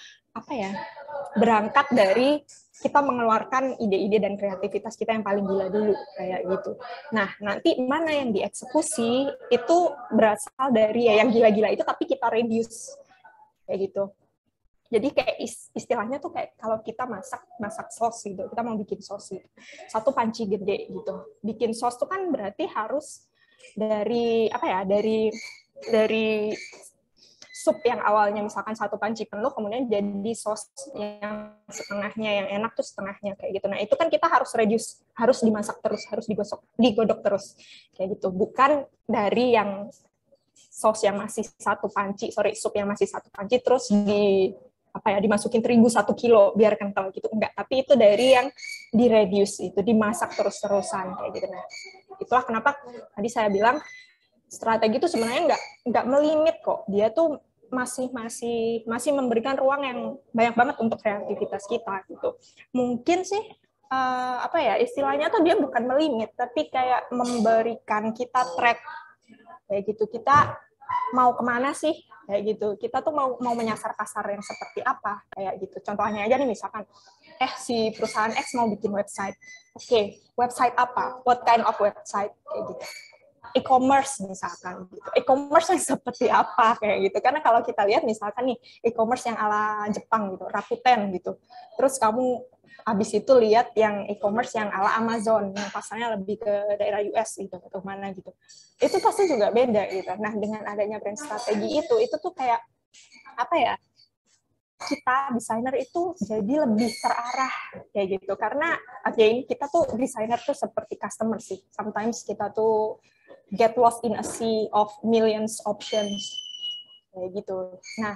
berangkat dari kita mengeluarkan ide-ide dan kreativitas kita yang paling gila dulu kayak gitu. Nah, nanti mana yang dieksekusi itu berasal dari yang gila-gila itu tapi kita reduce kayak gitu. Jadi kayak istilahnya tuh kayak kalau kita masak sos gitu, kita mau bikin sos gitu. Satu panci gede gitu. Bikin sos tuh kan berarti harus dari dari sup yang awalnya misalkan satu panci penuh kemudian jadi sos yang setengahnya, yang enak tuh setengahnya kayak gitu. Nah, itu kan kita harus reduce, harus dimasak terus, harus digodok terus kayak gitu. Bukan dari yang sos yang masih sup yang masih satu panci terus dimasukin terigu 1 kilo biar kental gitu, enggak, tapi itu dari yang di-reduce, itu dimasak terus-terusan kayak gitu. Nah, itulah kenapa tadi saya bilang strategi itu sebenarnya enggak melimit kok, dia tuh masih memberikan ruang yang banyak banget untuk kreativitas kita gitu. Mungkin sih istilahnya tuh dia bukan melimit, tapi kayak memberikan kita track kayak gitu, kita mau kemana sih kayak gitu, kita tuh mau menyasar pasar yang seperti apa kayak gitu. Contohnya aja nih, misalkan si perusahaan X mau bikin website, website apa, what kind of website kayak gitu, e-commerce misalkan gitu, e-commerce yang seperti apa kayak gitu. Karena kalau kita lihat misalkan nih e-commerce yang ala Jepang gitu, Rakuten gitu, terus kamu habis itu lihat yang e-commerce yang ala Amazon, yang pasarnya lebih ke daerah US gitu, atau mana gitu. Itu pasti juga beda gitu. Nah, dengan adanya brand strategi itu tuh kayak kita desainer itu jadi lebih terarah kayak gitu. Karena again kita tuh desainer tuh seperti customer sih. Sometimes kita tuh get lost in a sea of millions options kayak gitu. Nah,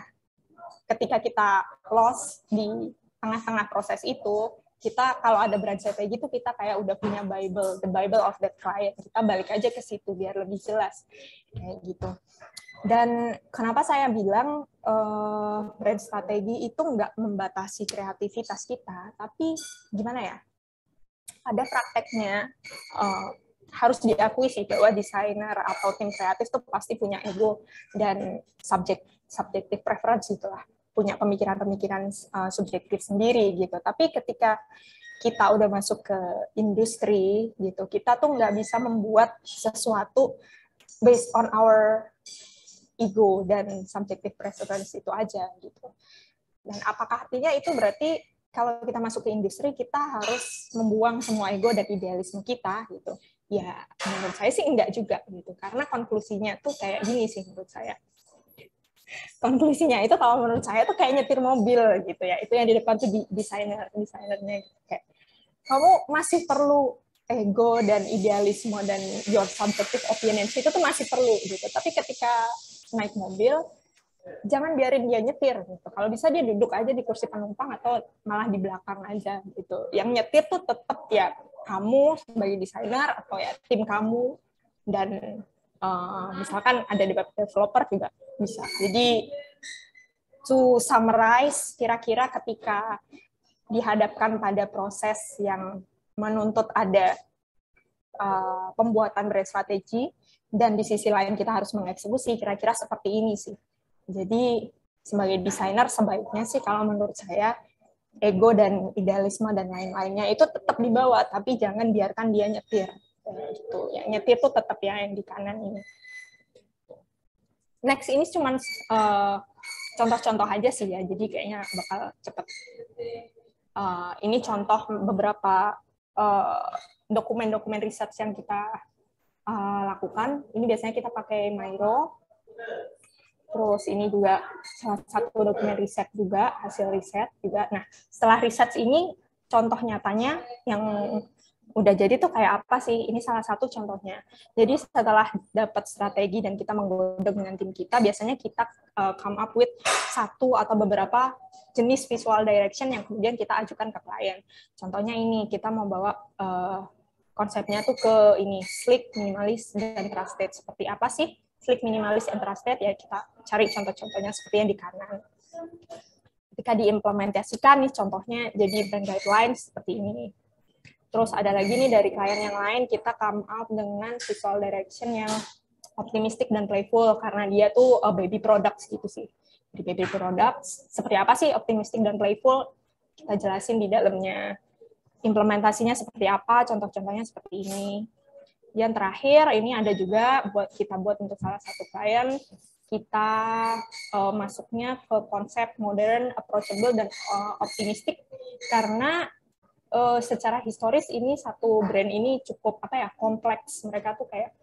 ketika kita lost di tengah-tengah proses itu, kita kalau ada brand strategi itu kita kayak udah punya the Bible of that client. Kita balik aja ke situ biar lebih jelas kayak gitu. Dan kenapa saya bilang brand strategi itu nggak membatasi kreativitas kita, tapi gimana ya? Pada prakteknya harus diakui sih bahwa desainer atau tim kreatif tuh pasti punya ego dan subjective preference itulah, punya pemikiran-pemikiran subjektif sendiri gitu. Tapi ketika kita udah masuk ke industri gitu, kita tuh nggak bisa membuat sesuatu based on our ego dan subjective preference itu aja gitu. Dan apakah artinya itu berarti kalau kita masuk ke industri kita harus membuang semua ego dan idealisme kita gitu? Ya menurut saya sih enggak juga gitu, karena konklusinya tuh kayak gini sih menurut saya. Konklusinya itu kalau menurut saya tuh kayak nyetir mobil gitu ya, itu yang di depan tuh desainernya kayak kamu masih perlu ego dan idealisme dan your subjective opinions itu tuh masih perlu gitu. Tapi ketika naik mobil, jangan biarin dia nyetir gitu. Kalau bisa dia duduk aja di kursi penumpang atau malah di belakang aja gitu. Yang nyetir tuh tetap ya kamu sebagai desainer atau ya tim kamu, dan misalkan ada developer juga bisa. Jadi to summarize, kira-kira ketika dihadapkan pada proses yang menuntut ada pembuatan brand strategi dan di sisi lain kita harus mengeksekusi, kira-kira seperti ini sih. Jadi sebagai desainer sebaiknya sih kalau menurut saya ego dan idealisme dan lain-lainnya itu tetap dibawa, tapi jangan biarkan dia nyetir. Gitu. Yang nyetir tuh tetap ya yang di kanan ini. Next ini cuma contoh-contoh aja sih ya, jadi kayaknya bakal cepet. Ini contoh beberapa dokumen-dokumen research yang kita lakukan. Ini biasanya kita pakai Miro. Terus ini juga salah satu dokumen riset juga, hasil riset juga. Nah, setelah riset ini, contoh nyatanya yang udah jadi tuh kayak apa sih? Ini salah satu contohnya. Jadi setelah dapat strategi dan kita menggodok dengan tim kita, biasanya kita come up with satu atau beberapa jenis visual direction yang kemudian kita ajukan ke klien. Contohnya ini, kita mau bawa konsepnya tuh ke ini, sleek, minimalis, dan trusted. Seperti apa sih sleek, minimalis, and trusted? Ya kita cari contoh-contohnya seperti yang di kanan. Ketika diimplementasikan nih contohnya jadi brand guidelines seperti ini. Terus ada lagi nih dari klien yang lain, kita come up dengan visual direction yang optimistic dan playful, karena dia tuh baby products gitu sih. Di baby products, seperti apa sih optimistic dan playful? Kita jelasin di dalamnya. Implementasinya seperti apa, contoh-contohnya seperti ini. Yang terakhir, ini ada juga kita buat untuk salah satu klien, kita masuknya ke konsep modern, approachable, dan optimistic, karena secara historis ini satu brand ini cukup kompleks. Mereka tuh kayak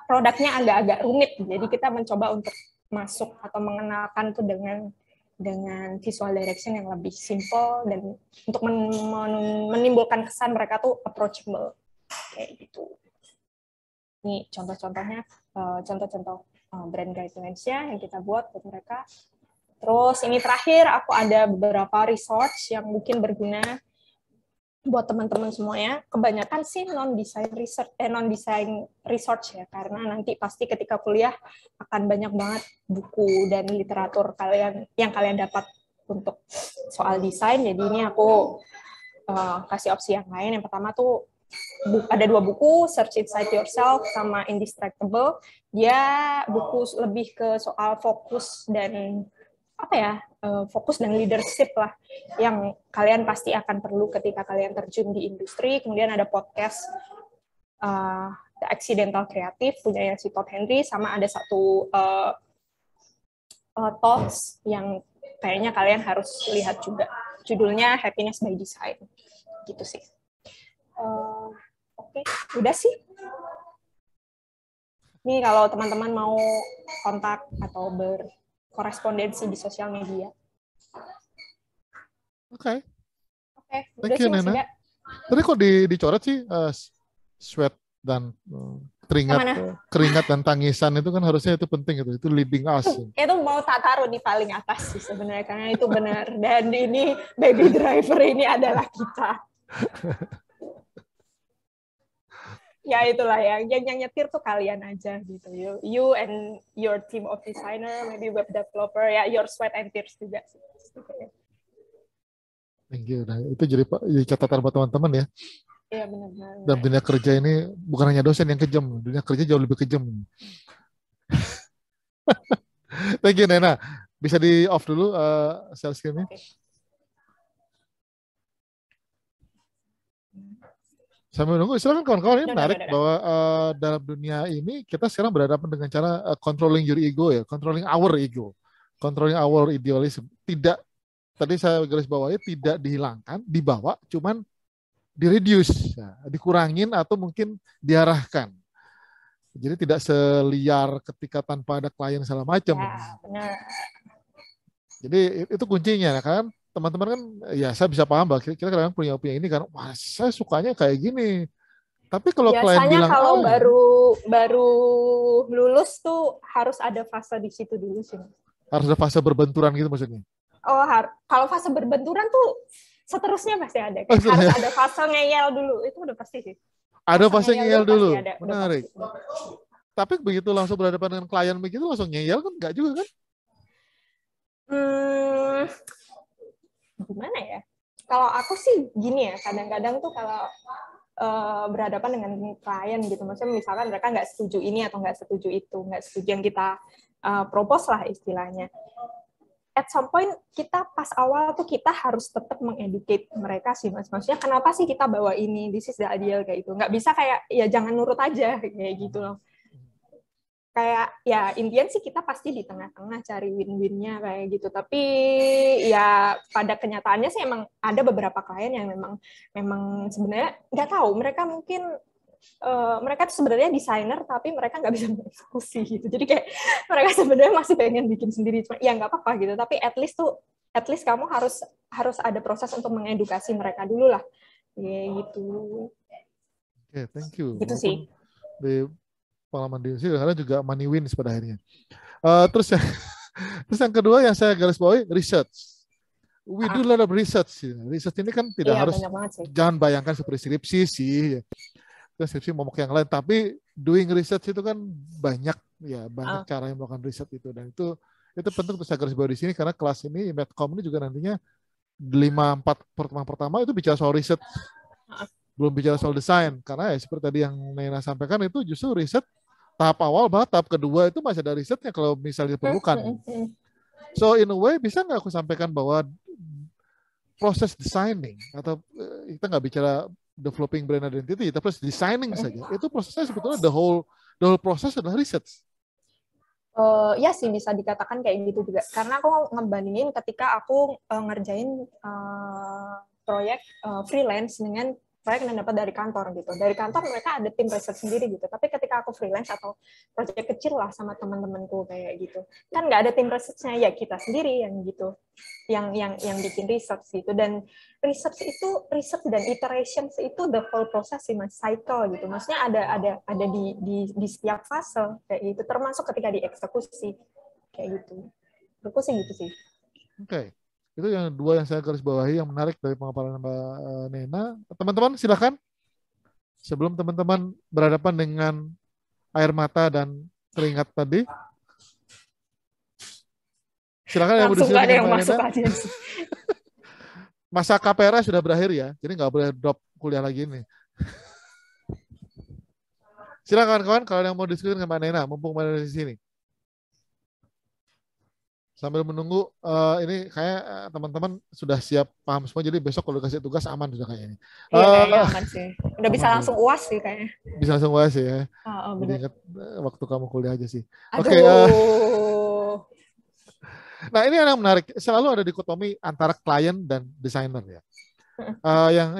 produknya agak-agak rumit, jadi kita mencoba untuk masuk atau mengenalkan tuh dengan visual direction yang lebih simple dan untuk menimbulkan kesan mereka tuh approachable kayak gitu. Ini contoh-contohnya, contoh-contoh brand guidelines-nya yang kita buat buat mereka. Terus ini terakhir aku ada beberapa research yang mungkin berguna buat teman-teman semuanya. Kebanyakan sih non-design research ya, karena nanti pasti ketika kuliah akan banyak banget buku dan literatur yang kalian dapat untuk soal desain. Jadi ini aku kasih opsi yang lain. Yang pertama tuh ada 2 buku, Search Inside Yourself sama Indistractable. Dia buku lebih ke soal fokus dan fokus dan leadership lah, yang kalian pasti akan perlu ketika kalian terjun di industri. Kemudian ada podcast The Accidental Creative punya si Todd Henry, sama ada satu talks yang kayaknya kalian harus lihat juga, judulnya Happiness by Design gitu sih. Oke, udah sih. Ini kalau teman-teman mau kontak atau berkorespondensi di sosial media. Oke. Udah Thank you, sih, Nana. Tadi kok dicoret sih sweat dan keringat dan tangisan itu kan harusnya itu penting, itu leading us. Itu mau tak taruh di paling atas sih sebenarnya, karena itu benar. Dan ini baby driver ini adalah kita. Ya itulah yang nyetir tuh kalian aja gitu. You and your team of designer, maybe web developer, ya your sweat and tears juga sih. Thank you. Nah, itu jadi catatan buat teman-teman ya. Iya benar-benar. Dan dunia kerja ini bukan hanya dosen yang kejam, dunia kerja jauh lebih kejam. Thank you, Nena. Bisa di off dulu share screen-nya. Sambil menunggu, silakan kawan-kawan. Ini Udah, menarik udah. bahwa dalam dunia ini kita sekarang berhadapan dengan cara controlling your ego ya, controlling our idealism. Tidak, tadi saya garis bawahi, tidak dihilangkan, dibawa, cuman direduce, ya, dikurangin atau mungkin diarahkan. Jadi tidak seliar ketika tanpa ada klien segala macam. Ya, benar. Jadi itu kuncinya kan. Teman-teman kan, ya saya bisa paham bahwa kita kadang punya ini kan, wah saya sukanya kayak gini. Tapi kalau klien Biasanya bilang, kalau baru lulus tuh harus ada fase di situ dulu sih. harus ada fase berbenturan gitu maksudnya. Oh, kalau fase berbenturan tuh seterusnya pasti ada. Kayak harus ada fase ngeyel dulu, itu udah pasti sih. Ada fase ngeyel dulu. Ada, menarik. Tapi begitu langsung berhadapan dengan klien begitu langsung ngeyel kan enggak juga kan? Gimana ya? Kalau aku sih gini ya, kadang-kadang tuh kalau berhadapan dengan klien gitu, maksudnya misalkan mereka nggak setuju ini atau nggak setuju itu, nggak setuju yang kita propose lah istilahnya. At some point kita pas awal tuh kita harus tetap mengeducate mereka sih mas. Maksudnya kenapa sih kita bawa ini, this is the ideal kayak gitu. Nggak bisa kayak ya jangan nurut aja kayak gitu loh. Kayak ya intinya sih kita pasti di tengah-tengah cari win-winnya kayak gitu. Tapi ya pada kenyataannya sih emang ada beberapa klien yang memang sebenarnya nggak tahu, mereka mungkin mereka tuh sebenarnya desainer tapi mereka nggak bisa mengeksekusi gitu. Jadi kayak mereka sebenarnya masih pengen bikin sendiri. Ya nggak apa-apa gitu. Tapi at least kamu harus ada proses untuk mengedukasi mereka dulu lah. Kayak gitu. Oke, thank you. Gitu sih. Di pengalaman di sini karena juga money wins pada akhirnya. Terus yang kedua yang saya garis bawahi research. We do a lot of research. Research ini kan tidak harus, jangan bayangkan seperti skripsi sih. Skripsi momok yang lain, tapi doing research itu kan banyak cara yang melakukan riset itu, dan itu penting untuk saya garis bawahi di sini karena kelas ini Medcom ini juga nantinya 5-4 pertemuan pertama itu bicara soal riset. Belum bicara soal desain, karena ya seperti tadi yang Nena sampaikan itu justru riset tahap awal, tahap kedua itu masih ada risetnya kalau misalnya diperlukan. So in a way bisa nggak aku sampaikan bahwa proses designing atau kita nggak bicara developing brand identity, tapi designing saja itu prosesnya sebetulnya the whole proses adalah riset. Ya sih bisa dikatakan kayak gitu juga. Karena aku ngebandingin ketika aku ngerjain proyek freelance dengan proyek yang dapat dari kantor gitu. Dari kantor mereka ada tim riset sendiri gitu. Tapi ketika aku freelance atau proyek kecil lah sama teman-temanku kayak gitu, kan nggak ada tim risetnya, ya kita sendiri yang gitu, yang bikin riset gitu. Dan riset dan iteration itu the whole process sih mas, cycle gitu. Maksudnya ada di setiap fase kayak gitu. Termasuk ketika dieksekusi kayak gitu. Aku sih gitu sih. Oke. Itu yang dua yang saya garis bawahi yang menarik dari pemaparan Mbak Nena. Teman-teman silakan. Sebelum teman-teman berhadapan dengan air mata dan keringat tadi, silakan yang langsung ada yang masuk aja. Masa KPR sudah berakhir ya, jadi nggak boleh drop kuliah lagi nih. Silakan kawan, kalau yang mau diskusi dengan Mbak Nena, mumpung Mbak Nena di sini. Sambil menunggu, ini kayak teman-teman sudah siap paham semua, jadi besok kalau dikasih tugas aman sudah kayaknya. Iya, kayaknya aman sih. Udah bisa langsung UAS sih kayaknya. Bisa langsung UAS ya. Jadi ingat waktu kamu kuliah aja sih. Oke. Nah ini yang menarik, selalu ada dikotomi antara klien dan desainer ya.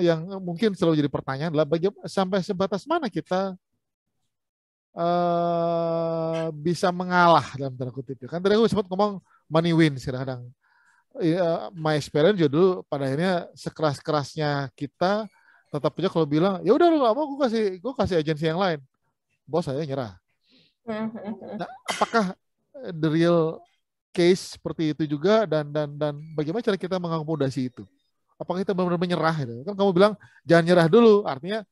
Yang mungkin selalu jadi pertanyaan adalah sampai sebatas mana kita bisa mengalah dalam tanda kutip. Kan tadi aku sempat ngomong money wins kadang-kadang. My experience juga dulu pada akhirnya sekeras-kerasnya kita tetap aja kalau bilang ya udah lu nggak mau gue kasih agensi yang lain, bos saya nyerah. Nah, apakah the real case seperti itu juga dan bagaimana cara kita mengakomodasi itu? Apakah kita benar-benar menyerah? Gitu? Kan kamu bilang jangan nyerah dulu, artinya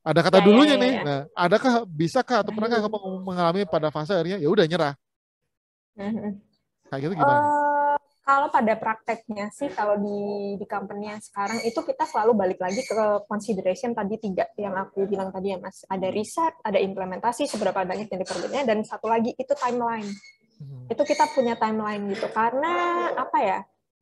ada kata dulunya nih. Nah, adakah bisakah atau pernahkah kamu mengalami pada fase akhirnya ya udah nyerah? Kayak gitu gimana? Kalau pada prakteknya sih, kalau di company yang sekarang itu kita selalu balik lagi ke consideration tadi 3 yang aku bilang tadi ya Mas. Ada riset, ada implementasi, seberapa banyak yang diperlukannya, dan satu lagi itu timeline. Itu kita punya timeline gitu. Karena apa ya,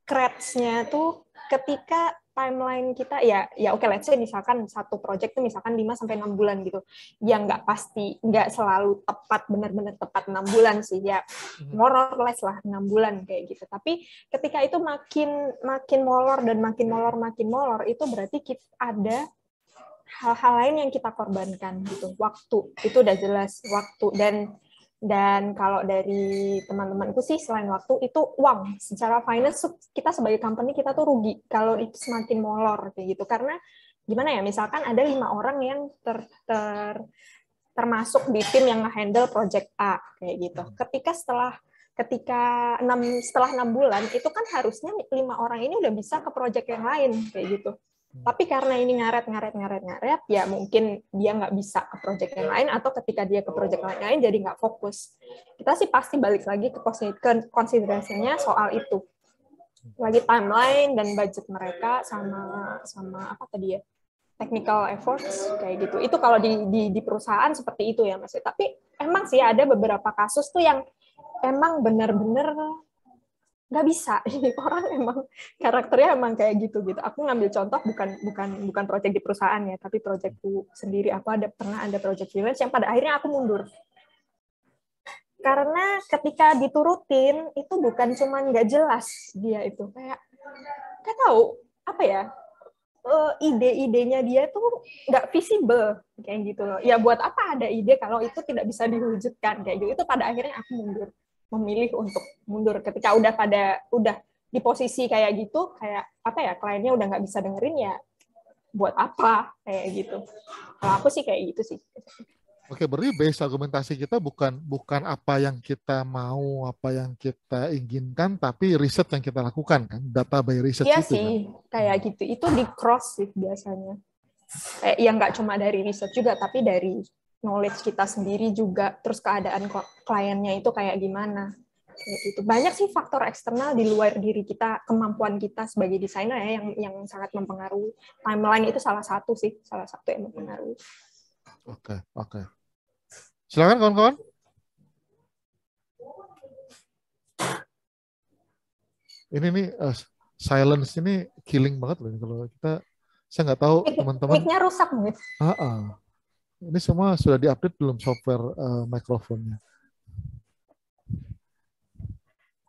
creds-nya tuh ketika timeline kita ya oke, let's say misalkan satu project itu misalkan 5 sampai 6 bulan gitu. Ya nggak pasti, nggak selalu tepat, benar-benar tepat 6 bulan sih. Ya more or less lah 6 bulan kayak gitu. Tapi ketika itu makin molor dan makin molor, itu berarti kita ada hal-hal lain yang kita korbankan gitu. Waktu, itu udah jelas waktu. Dan kalau dari teman-temanku sih selain waktu itu uang. Secara finance kita sebagai company kita tuh rugi kalau itu semakin molor kayak gitu. Karena gimana ya, misalkan ada 5 orang yang termasuk di tim yang nge-handle project A kayak gitu. Setelah 6 bulan itu kan harusnya 5 orang ini udah bisa ke project yang lain kayak gitu. Tapi karena ini ngaret, ya mungkin dia nggak bisa ke project yang lain, atau ketika dia ke project lain jadi nggak fokus. Kita sih pasti balik lagi ke konsiderasinya soal itu. Lagi timeline dan budget mereka sama apa tadi ya, technical efforts kayak gitu. Itu kalau di perusahaan seperti itu ya Mas. Tapi emang sih ada beberapa kasus tuh yang emang benar-benar nggak bisa. Ini orang emang karakternya emang kayak gitu. Aku ngambil contoh bukan proyek di perusahaan ya, tapi proyekku sendiri. Aku pernah ada proyek freelance yang pada akhirnya aku mundur. Karena ketika diturutin itu bukan cuma nggak jelas dia itu kayak nggak tahu apa ya, ide-idenya dia tuh nggak visible kayak gitu loh. Ya buat apa ada ide kalau itu tidak bisa diwujudkan kayak gitu. Itu pada akhirnya aku mundur. Memilih untuk mundur ketika udah di posisi kayak gitu, kayak apa ya, kliennya udah nggak bisa dengerin, ya buat apa kayak gitu. Kalau aku sih kayak gitu sih. Oke, berarti base argumentasi kita bukan apa yang kita mau, apa yang kita inginkan, tapi riset yang kita lakukan kan, data by research iya itu sih, kan? Kayak gitu. Itu di cross sih biasanya. Yang nggak cuma dari riset juga, tapi dari knowledge kita sendiri juga, terus keadaan kliennya itu kayak gimana. Itu banyak sih faktor eksternal di luar diri kita, kemampuan kita sebagai desainer ya yang sangat mempengaruhi. Timeline itu salah satu yang mempengaruhi. Oke. Silakan kawan-kawan. Ini nih silence ini killing banget loh kalau kita. Saya nggak tahu teman-teman. Mic-nya rusak nih. Ini semua sudah diupdate belum software mikrofonnya?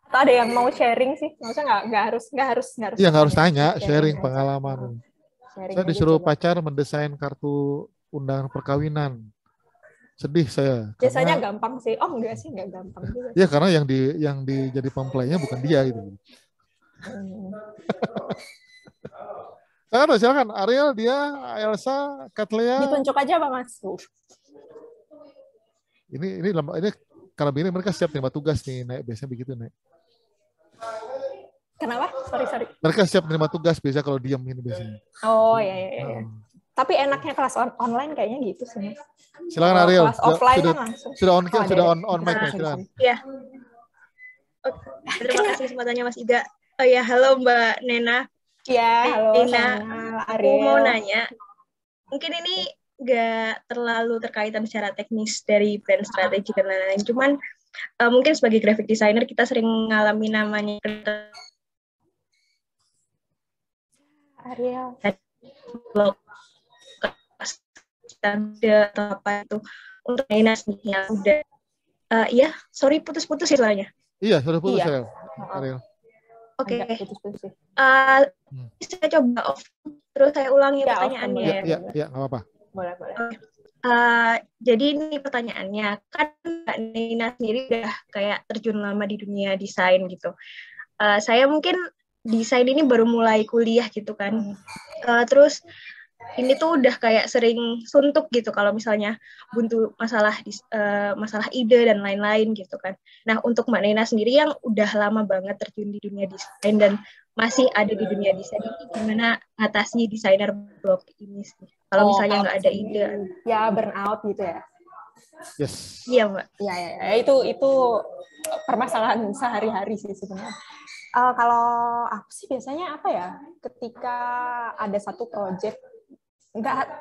Atau ada yang mau sharing sih? Maksudnya nggak harus. Iya, nggak harus tanya, sharing pengalaman. Saya disuruh pacar mendesain kartu undangan perkawinan. Sedih saya. Biasanya gampang sih. Oh enggak sih, nggak gampang juga. Iya, karena yang jadi pemplaynya bukan dia gitu. Silakan. Ariel, dia, Elsa, Katlea. Ditunjuk aja Bang Mas. Ini karena begini mereka siap terima tugas nih, Nek. Biasanya begitu, Nek. Kenapa? Sorry. Mereka siap terima tugas biasa kalau diam ini biasanya. Oh iya. Tapi enaknya kelas online kayaknya gitu sih. Silakan Ariel. Kelas offline kan langsung. Sudah on mic nih, silakan. Iya. Terima kasih kesempatannya Mas Iga. Oh ya, halo Mbak Nena. Iya, halo Nena. Aku mau nanya, mungkin ini nggak terlalu terkaitan secara teknis dari brand strategi dan lain-lain. Cuman mungkin sebagai graphic designer kita sering mengalami namanya Ariel. Atau apa itu untuk Nena udah. Iya, sorry putus-putus ya suaranya. Iya, sudah putus ya, Ariel. Oke. Saya coba off, terus saya ulangi pertanyaannya. Iya, nggak apa-apa. Boleh. Jadi ini pertanyaannya, kan Mbak Nina sendiri udah kayak terjun lama di dunia desain gitu. Saya mungkin desain ini baru mulai kuliah gitu kan. Terus ini tuh udah kayak sering suntuk gitu kalau misalnya buntu masalah ide dan lain-lain gitu kan. Nah, untuk Mbak Nena sendiri yang udah lama banget terjun di dunia desain dan masih ada di dunia desain, ini gimana atasi desainer blog ini sih? Kalau misalnya nggak ada ide. Ya, burnout gitu ya. Yes. Iya, Mbak. Ya, itu permasalahan sehari-hari sih sebenarnya. Kalau aku sih biasanya apa ya, ketika ada satu project,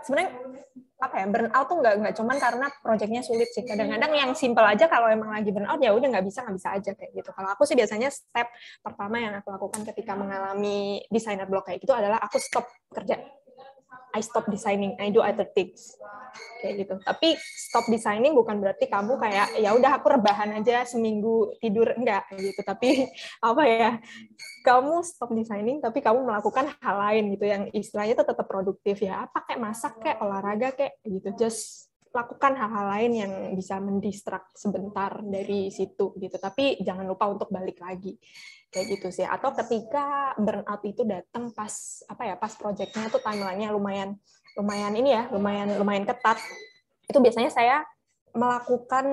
sebenarnya burnout tuh nggak cuman karena proyeknya sulit sih. Kadang-kadang yang simple aja kalau emang lagi burnout ya udah nggak bisa aja kayak gitu. Kalau aku sih biasanya step pertama yang aku lakukan ketika mengalami designer block kayak gitu adalah aku stop kerja. I stop designing, I do other things. Kayak gitu. Tapi stop designing bukan berarti kamu kayak ya udah aku rebahan aja seminggu tidur, enggak gitu. Tapi kamu stop designing tapi kamu melakukan hal lain gitu yang istilahnya itu tetap produktif ya. Apa kayak masak kayak olahraga kayak gitu. Just lakukan hal-hal lain yang bisa mendistract sebentar dari situ gitu. Tapi jangan lupa untuk balik lagi. Kayak gitu sih. Atau ketika burnout itu datang pas pas proyeknya tuh timeline-nya lumayan ketat. Itu biasanya saya melakukan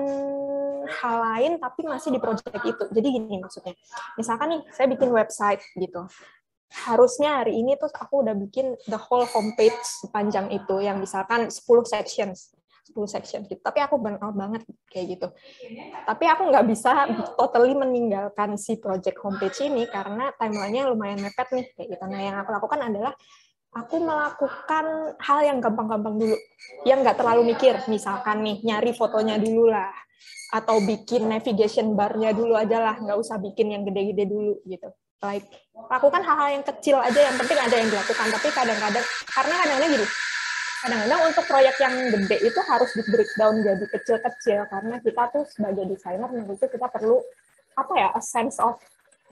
hal lain tapi masih di proyek itu. Jadi gini maksudnya. Misalkan nih saya bikin website gitu. Harusnya hari ini tuh aku udah bikin the whole homepage sepanjang itu yang misalkan 10 sections gitu. Tapi aku burnout banget kayak gitu. Tapi aku nggak bisa totally meninggalkan si project homepage ini karena timeline-nya lumayan mepet nih kayak gitu. Nah, yang aku lakukan adalah aku melakukan hal yang gampang-gampang dulu, yang nggak terlalu mikir. Misalkan nih nyari fotonya dulu lah, atau bikin navigation bar-nya dulu aja lah, nggak usah bikin yang gede-gede dulu gitu. Like lakukan hal-hal yang kecil aja, yang penting ada yang dilakukan. Tapi kadang-kadang gini. Kadang-kadang untuk proyek yang gede itu harus di breakdown jadi kecil-kecil karena kita tuh sebagai desainer menurut itu kita perlu a sense of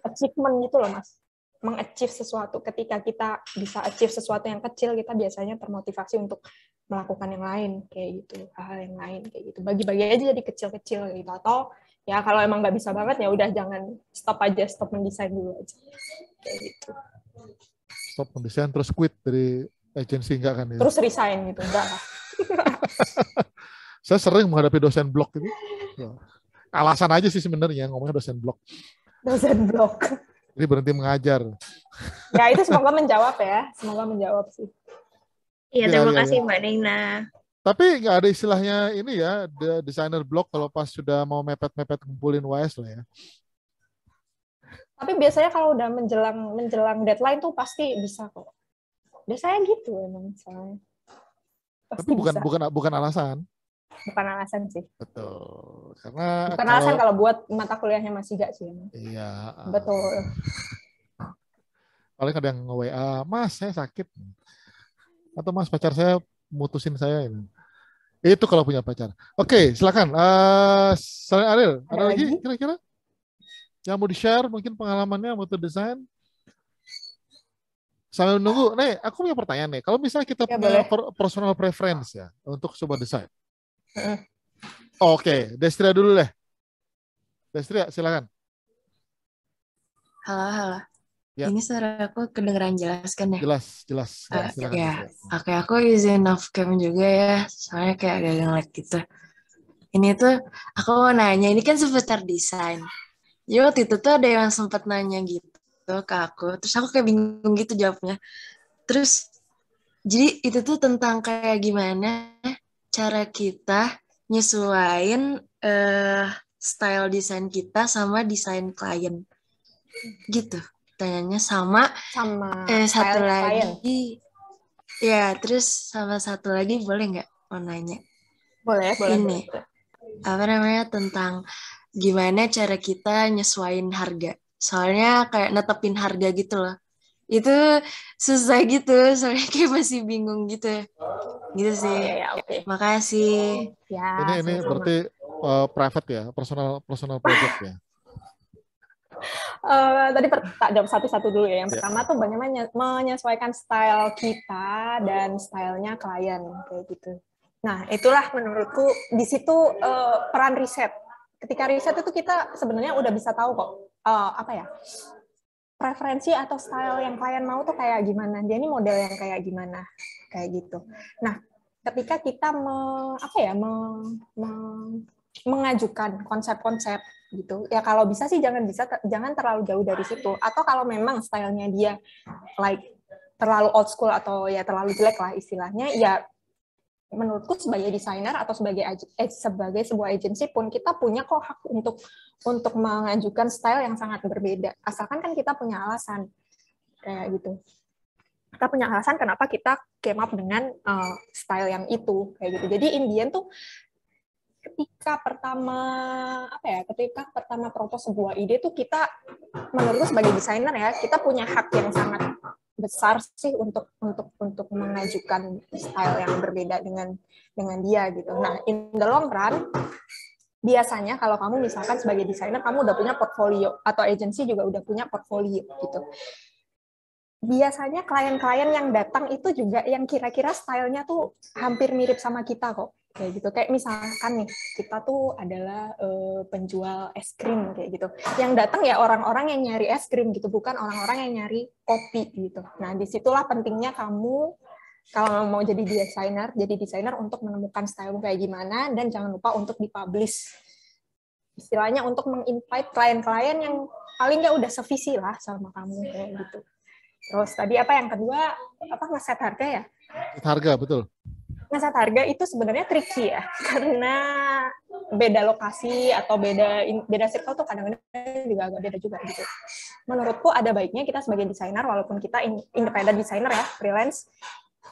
achievement gitu loh Mas. Mengachieve sesuatu. Ketika kita bisa achieve sesuatu yang kecil, kita biasanya termotivasi untuk melakukan yang lain kayak gitu, hal yang lain kayak gitu. Bagi-bagi aja jadi kecil-kecil gitu. Atau ya kalau emang nggak bisa banget ya udah jangan stop mendesain dulu aja kayak gitu. Stop mendesain terus quit dari agensi enggak kan ya? Terus resign gitu, enggak lah. Saya sering menghadapi dosen blok itu. Alasan aja sih sebenarnya ngomongnya dosen blok. Dosen blok. Jadi berhenti mengajar. Ya itu semoga menjawab ya. Semoga menjawab sih. Iya, terima kasih Mbak Nina. Tapi nggak ada istilahnya ini ya, designer blok kalau pas sudah mau mepet-mepet ngumpulin WS lah ya. Tapi biasanya kalau udah menjelang deadline tuh pasti bisa kok. Biasanya gitu emang misalnya. Tapi bukan alasan. Bukan alasan sih. Betul. Karena bukan alasan kalau buat mata kuliahnya masih gak sih. Iya. Betul. Paling ada yang nge-WA, Mas saya sakit. Atau Mas pacar saya mutusin saya ini. Itu kalau punya pacar. Oke, silakan. Selain Ariel, ada lagi kira-kira yang mau di-share mungkin pengalamannya motor desain? Sambil menunggu, nih aku punya pertanyaan nih. Kalau misalnya kita punya personal preference ya untuk sebuah desain. Oke, Destria dulu deh. Destria, silakan. Halo. Ya. Ini suara aku kedengeran jelas kan ya? Jelas. Ya, oke, aku using Navcam juga ya. Soalnya kayak agak nge-lag gitu. Ini tuh, aku mau nanya, ini kan seputar desain. Jadi waktu itu tuh ada yang sempat nanya gitu ke aku, terus aku kayak bingung gitu jawabnya. Terus jadi itu tuh tentang kayak gimana cara kita nyesuaiin style desain kita sama desain klien gitu. Tanyanya sama satu lagi klien. Ya, terus sama satu lagi boleh nggak mau nanya? Boleh. Ini apa namanya tentang gimana cara kita nyesuaiin harga. Soalnya kayak netepin harga gitu loh. Itu susah gitu, soalnya kayak masih bingung gitu. Gitu sih. Okay. Makasih. Ya, ini berarti private ya, personal project ya. Tadi tak jawab satu-satu dulu ya. Yang pertama tuh bagaimana menyesuaikan style kita dan stylenya klien kayak gitu. Nah, itulah menurutku di situ peran riset. Ketika riset itu kita sebenarnya udah bisa tahu kok preferensi atau style yang klien mau tuh kayak gimana. Dia ini model yang kayak gimana kayak gitu. Nah, ketika kita mengajukan konsep-konsep gitu. Ya kalau bisa sih jangan terlalu jauh dari situ. Atau kalau memang stylenya dia like terlalu old school atau ya terlalu jelek lah istilahnya, ya menurutku sebagai desainer atau sebagai sebuah agensi pun kita punya kok hak untuk mengajukan style yang sangat berbeda. Asalkan kan kita punya alasan kayak gitu. kita punya alasan kenapa kita came up dengan style yang itu kayak gitu. Jadi Indian tuh ketika pertama propose sebuah ide tuh kita, menurutku sebagai desainer ya, kita punya hak yang sangat besar sih untuk mengajukan style yang berbeda dengan dia gitu. Nah, in the long run biasanya kalau kamu misalkan sebagai desainer kamu udah punya portfolio atau agensi juga udah punya portfolio gitu. Biasanya klien-klien yang datang itu juga yang kira-kira stylenya tuh hampir mirip sama kita kok. Kayak gitu. Kayak misalkan nih, kita tuh adalah penjual es krim kayak gitu. Yang datang ya orang-orang yang nyari es krim gitu, bukan orang-orang yang nyari kopi gitu. Nah, disitulah pentingnya kamu kalau mau jadi desainer untuk menemukan style kayak gimana, dan jangan lupa untuk dipublish. Istilahnya untuk menginvite klien-klien yang paling nggak udah sevisi lah sama kamu kayak gitu. Terus tadi apa yang kedua, ngeset harga ya? Harga, betul. Ngeset harga itu sebenarnya tricky ya, karena beda lokasi atau beda circle tuh kadang-kadang juga agak beda juga gitu. Menurutku ada baiknya kita sebagai desainer, walaupun kita independent designer ya, freelance,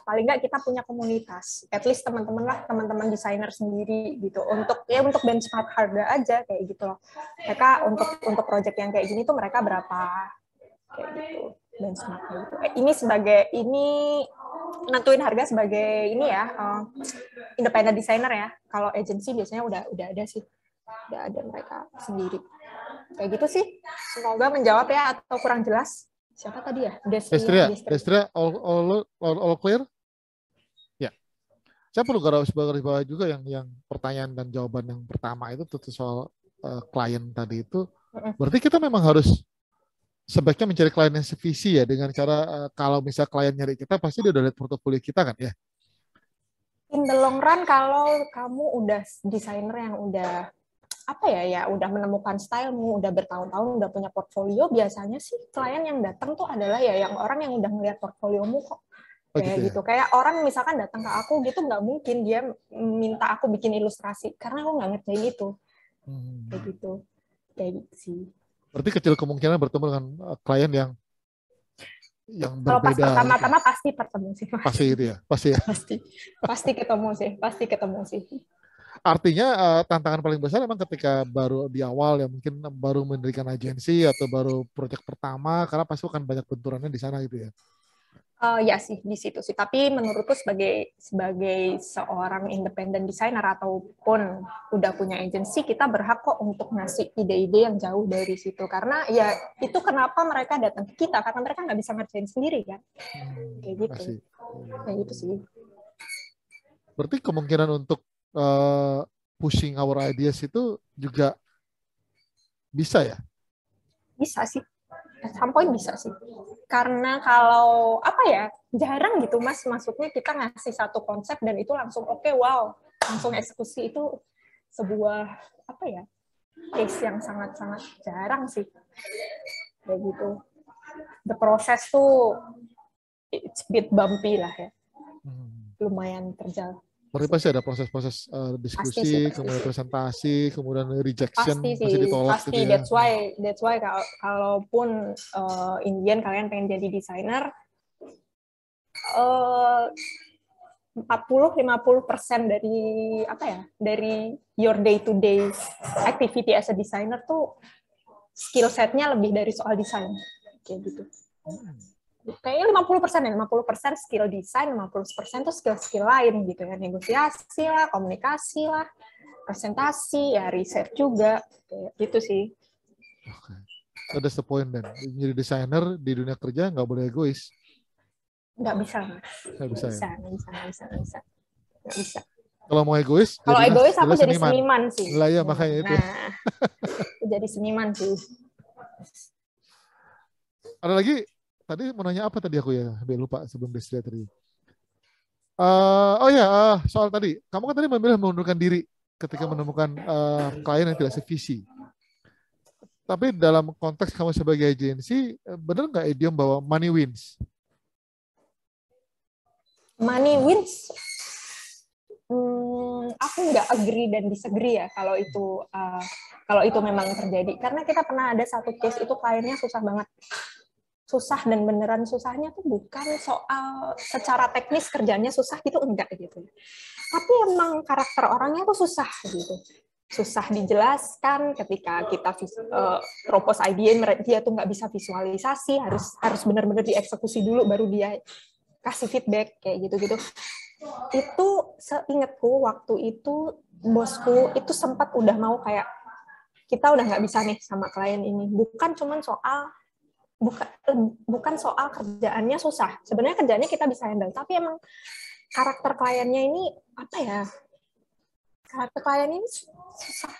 paling nggak kita punya komunitas, at least teman-teman desainer sendiri gitu, untuk benchmark harga aja kayak gitu loh. Mereka untuk project yang kayak gini tuh mereka berapa kayak gitu, benchmark gitu. Ini nentuin harga sebagai ini ya, independent designer ya. Kalau agency biasanya udah ada sih, udah ada mereka sendiri kayak gitu sih. Semoga menjawab ya, atau kurang jelas. Siapa tadi ya? Destria, all clear? Ya. Saya perlu garis bawah juga yang pertanyaan dan jawaban yang pertama itu soal klien tadi itu. Berarti kita memang harus sebaiknya mencari klien yang sevisi ya, dengan cara kalau misal klien nyari kita pasti dia udah lihat portofolio kita kan ya. In the long run, kalau kamu udah desainer yang udah udah menemukan stylemu, udah bertahun-tahun, udah punya portfolio, biasanya sih klien yang datang tuh adalah ya yang orang yang udah ngeliat portfoliomu kok. Kayak gitu. Kayak orang misalkan datang ke aku gitu, nggak mungkin dia minta aku bikin ilustrasi karena aku nggak ngerjain itu. Kayak gitu. Kayak gitu sih. Berarti kecil kemungkinan bertemu dengan klien yang kalau berbeda. Pas pertama-tama gitu. Pasti bertemu sih. Pasti gitu ya, pasti ya. Pasti ketemu sih. Artinya tantangan paling besar memang ketika baru di awal ya, mungkin baru mendirikan agensi atau baru proyek pertama, karena pasti akan banyak benturannya di sana gitu ya. Ya sih, di situ sih. Tapi menurutku sebagai seorang independent designer ataupun udah punya agensi, kita berhak kok untuk ngasih ide-ide yang jauh dari situ. Karena ya itu kenapa mereka datang ke kita, karena mereka nggak bisa ngerjain sendiri kan. Kayak gitu. Kayak gitu sih. Berarti kemungkinan untuk pushing our ideas itu juga bisa ya? Bisa sih. Sampai bisa sih. Karena kalau jarang gitu Mas, maksudnya kita ngasih satu konsep dan itu langsung wow, langsung eksekusi, itu sebuah case yang sangat-sangat jarang sih. Kayak gitu. The process tuh it's bit bumpy lah ya. Lumayan terjal. Berarti pasti ada proses-proses diskusi, kemudian presentasi, kemudian rejection, pasti ditolak. Pasti, gitu ya. That's why kalaupun Indian kalian pengen jadi desainer, 40-50% dari your day-to-day activity as a designer tuh skill set-nya lebih dari soal desain. Kayak gitu. Kayaknya 50% skill desain, 50% tuh skill lain gitu ya, negosiasi lah, komunikasi lah, presentasi, ya riset juga, kayak gitu sih. Oke. So that's the point then. Jadi desainer di dunia kerja nggak boleh egois. Nggak bisa. Nggak bisa. Kalau mau egois, aku jadi seniman sih. Lah ya, makanya itu. Nah, jadi seniman sih. Ada lagi? Tadi mau nanya apa tadi aku ya? Lupa sebelum Destria tadi. Soal tadi. Kamu kan tadi memilih mengundurkan diri ketika menemukan klien yang tidak sevisi. Tapi dalam konteks kamu sebagai agensi, benar nggak idiom bahwa money wins? Money wins? Aku nggak agree dan disagree ya kalau itu memang terjadi. Karena kita pernah ada satu case itu kliennya susah banget susah dan beneran susahnya tuh bukan soal secara teknis kerjanya susah gitu, enggak gitu. Tapi emang karakter orangnya tuh susah gitu. Susah dijelaskan ketika kita propose idea, dia tuh nggak bisa visualisasi, harus benar-benar dieksekusi dulu baru dia kasih feedback kayak gitu-gitu. Itu seingatku waktu itu bosku itu sempat udah mau kayak kita udah nggak bisa nih sama klien ini. Bukan soal kerjaannya susah. Sebenarnya kerjaannya kita bisa handle, tapi emang karakter kliennya ini apa ya? Karakter klien ini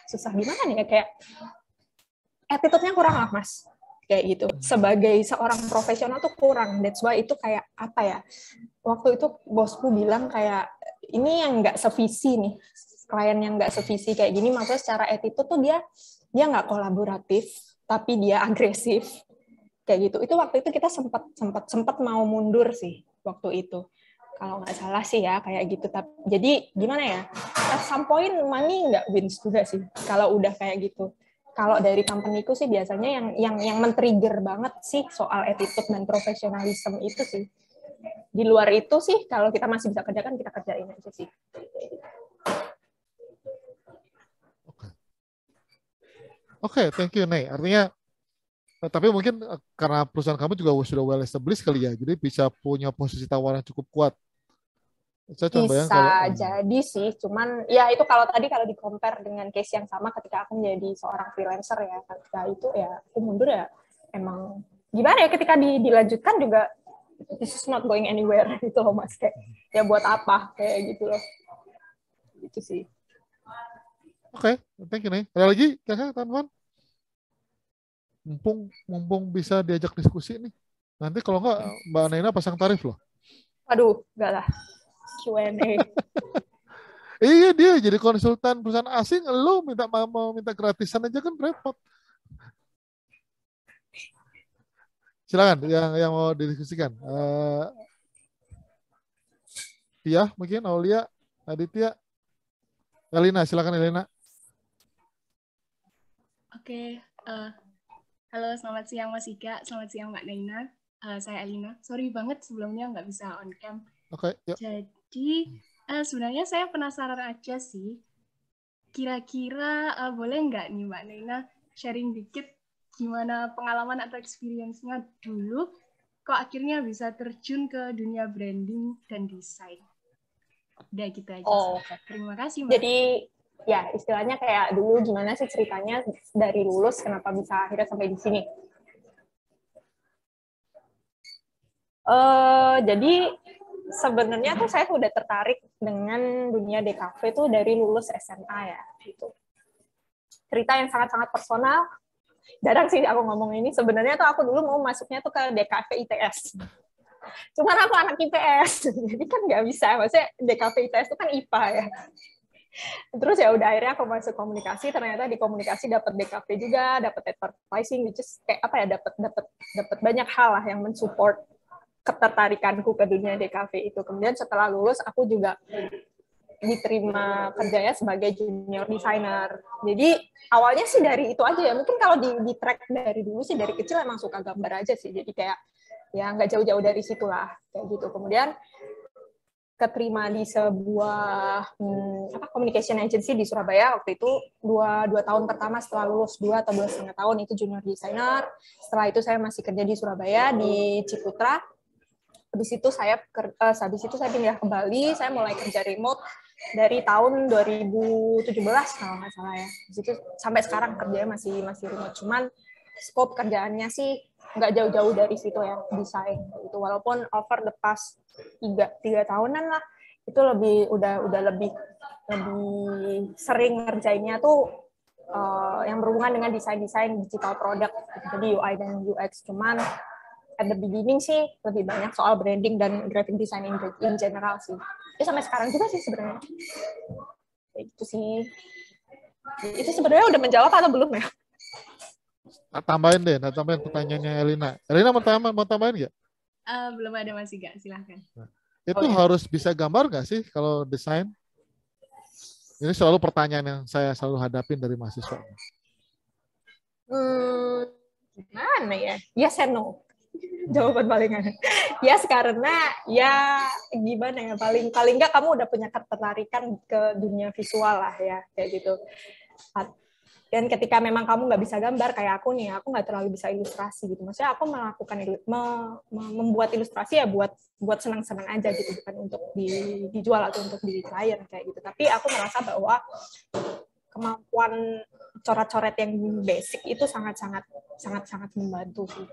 susah gimana nih ya, kayak attitude-nya kurang lah, Mas. Kayak gitu. Sebagai seorang profesional tuh kurang. That's why itu kayak apa ya? Waktu itu bosku bilang kayak ini yang nggak sevisi nih. Klien yang nggak sevisi kayak gini, maksudnya secara attitude tuh dia nggak kolaboratif, tapi dia agresif. Kayak gitu. Itu waktu itu kita sempat mau mundur sih waktu itu. Kalau nggak salah sih ya kayak gitu. Jadi gimana ya? At some point money nggak wins juga sih kalau udah kayak gitu. Kalau dari company-ku sih biasanya yang men-trigger banget sih soal attitude dan profesionalism itu sih. Di luar itu sih kalau kita masih bisa kerjakan, kita kerjain aja sih. Oke, thank you, Nay. Artinya tapi mungkin karena perusahaan kamu juga sudah well established kali ya, jadi bisa punya posisi tawaran cukup kuat. Bisa jadi sih, cuman ya itu kalau di compare dengan case yang sama ketika aku menjadi seorang freelancer ya, ketika itu ya aku mundur ya emang gimana ya, ketika dilanjutkan juga this is not going anywhere gitu loh Mas, kayak ya buat apa kayak gitu loh, gitu sih. Oke, thank you Nih. Ada lagi teman-teman? Mumpung bisa diajak diskusi nih. Nanti kalau nggak Mbak Naina pasang tarif loh. Aduh, enggak lah. Q&A. Iya, dia jadi konsultan perusahaan asing, lo mau minta gratisan aja kan repot. Silakan yang mau didiskusikan. Tia mungkin, Aulia, Aditya, Elina, silakan Elina. Oke, halo selamat siang Mas Ika, selamat siang Mbak Naina. Saya Elina. Sorry banget sebelumnya nggak bisa on cam. Oke, yuk. Jadi sebenarnya saya penasaran aja sih. Kira-kira boleh nggak nih Mbak Naina sharing dikit gimana pengalaman atau experience-nya dulu kok akhirnya bisa terjun ke dunia branding dan desain. Udah gitu aja. Oh, sih. Terima kasih Mbak. Jadi ya istilahnya kayak dulu gimana sih ceritanya dari lulus kenapa bisa akhirnya sampai di sini. Jadi sebenarnya tuh saya udah tertarik dengan dunia DKV tuh dari lulus SMA ya gitu. Cerita yang sangat-sangat personal. Jarang sih aku ngomong ini. Sebenarnya tuh aku dulu mau masuknya tuh ke DKV ITS. Cuman aku anak IPS, jadi kan nggak bisa. Maksudnya DKV ITS itu kan IPA ya. Terus ya udah akhirnya aku masuk komunikasi. Ternyata di komunikasi dapat DKV juga, dapat advertising, which is kayak apa ya, dapat banyak hal lah yang mensupport ketertarikanku ke dunia DKV itu. Kemudian setelah lulus aku juga diterima kerjanya sebagai junior designer. Jadi awalnya sih dari itu aja ya. Mungkin kalau di track dari dulu sih dari kecil emang suka gambar aja sih. Jadi kayak ya nggak jauh-jauh dari situlah kayak gitu. Kemudian keterima di sebuah communication agency di Surabaya waktu itu dua tahun pertama setelah lulus, 2 atau 2,5 tahun itu junior designer. Setelah itu saya masih kerja di Surabaya di Ciputra. Habis itu saya pindah ke Bali, saya mulai kerja remote dari tahun 2017 kalau nggak salah ya. Habis itu sampai sekarang kerjanya masih remote, cuman scope kerjaannya sih nggak jauh-jauh dari situ ya, desain itu. Walaupun over the past 3 tahunan lah, itu udah lebih sering ngerjainnya tuh yang berhubungan dengan desain digital product, jadi UI dan UX. Cuman at the beginning sih lebih banyak soal branding dan graphic design in general sih. Itu sampai sekarang juga sih sebenarnya. Itu sih. Itu sebenarnya udah menjawab atau belum ya? Tambahin pertanyaannya Elina. Elina mau tambahin nggak? Belum ada Mas Iga, silahkan. Itu harus bisa gambar nggak sih kalau desain? Ini selalu pertanyaan yang saya selalu hadapin dari mahasiswa. Gimana ya? Yes and no. Jawaban paling aneh. Yes, karena ya gimana ya, paling nggak kamu udah punya ketertarikan ke dunia visual lah ya, kayak gitu. Dan ketika memang kamu nggak bisa gambar kayak aku nih, aku nggak terlalu bisa ilustrasi gitu. Maksudnya aku melakukan membuat ilustrasi ya buat senang-senang aja gitu, bukan untuk dijual atau untuk di klien kayak gitu. Tapi aku merasa bahwa kemampuan coret-coret yang basic itu sangat membantu sih.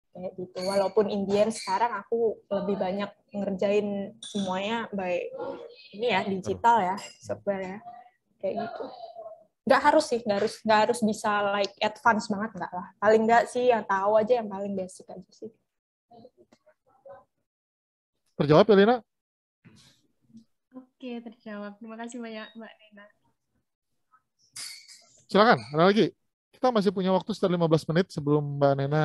Kayak gitu. Walaupun Indian sekarang aku lebih banyak ngerjain semuanya by ini ya, digital ya, software ya. Kayak gitu. Nggak harus bisa like advance banget, nggak lah. Paling nggak sih yang tahu aja, yang paling basic aja sih. Terjawab ya, Lina? Oke, terjawab. Terima kasih banyak, Mbak Nena. Silakan, ada lagi. Kita masih punya waktu sekitar 15 menit sebelum Mbak Nena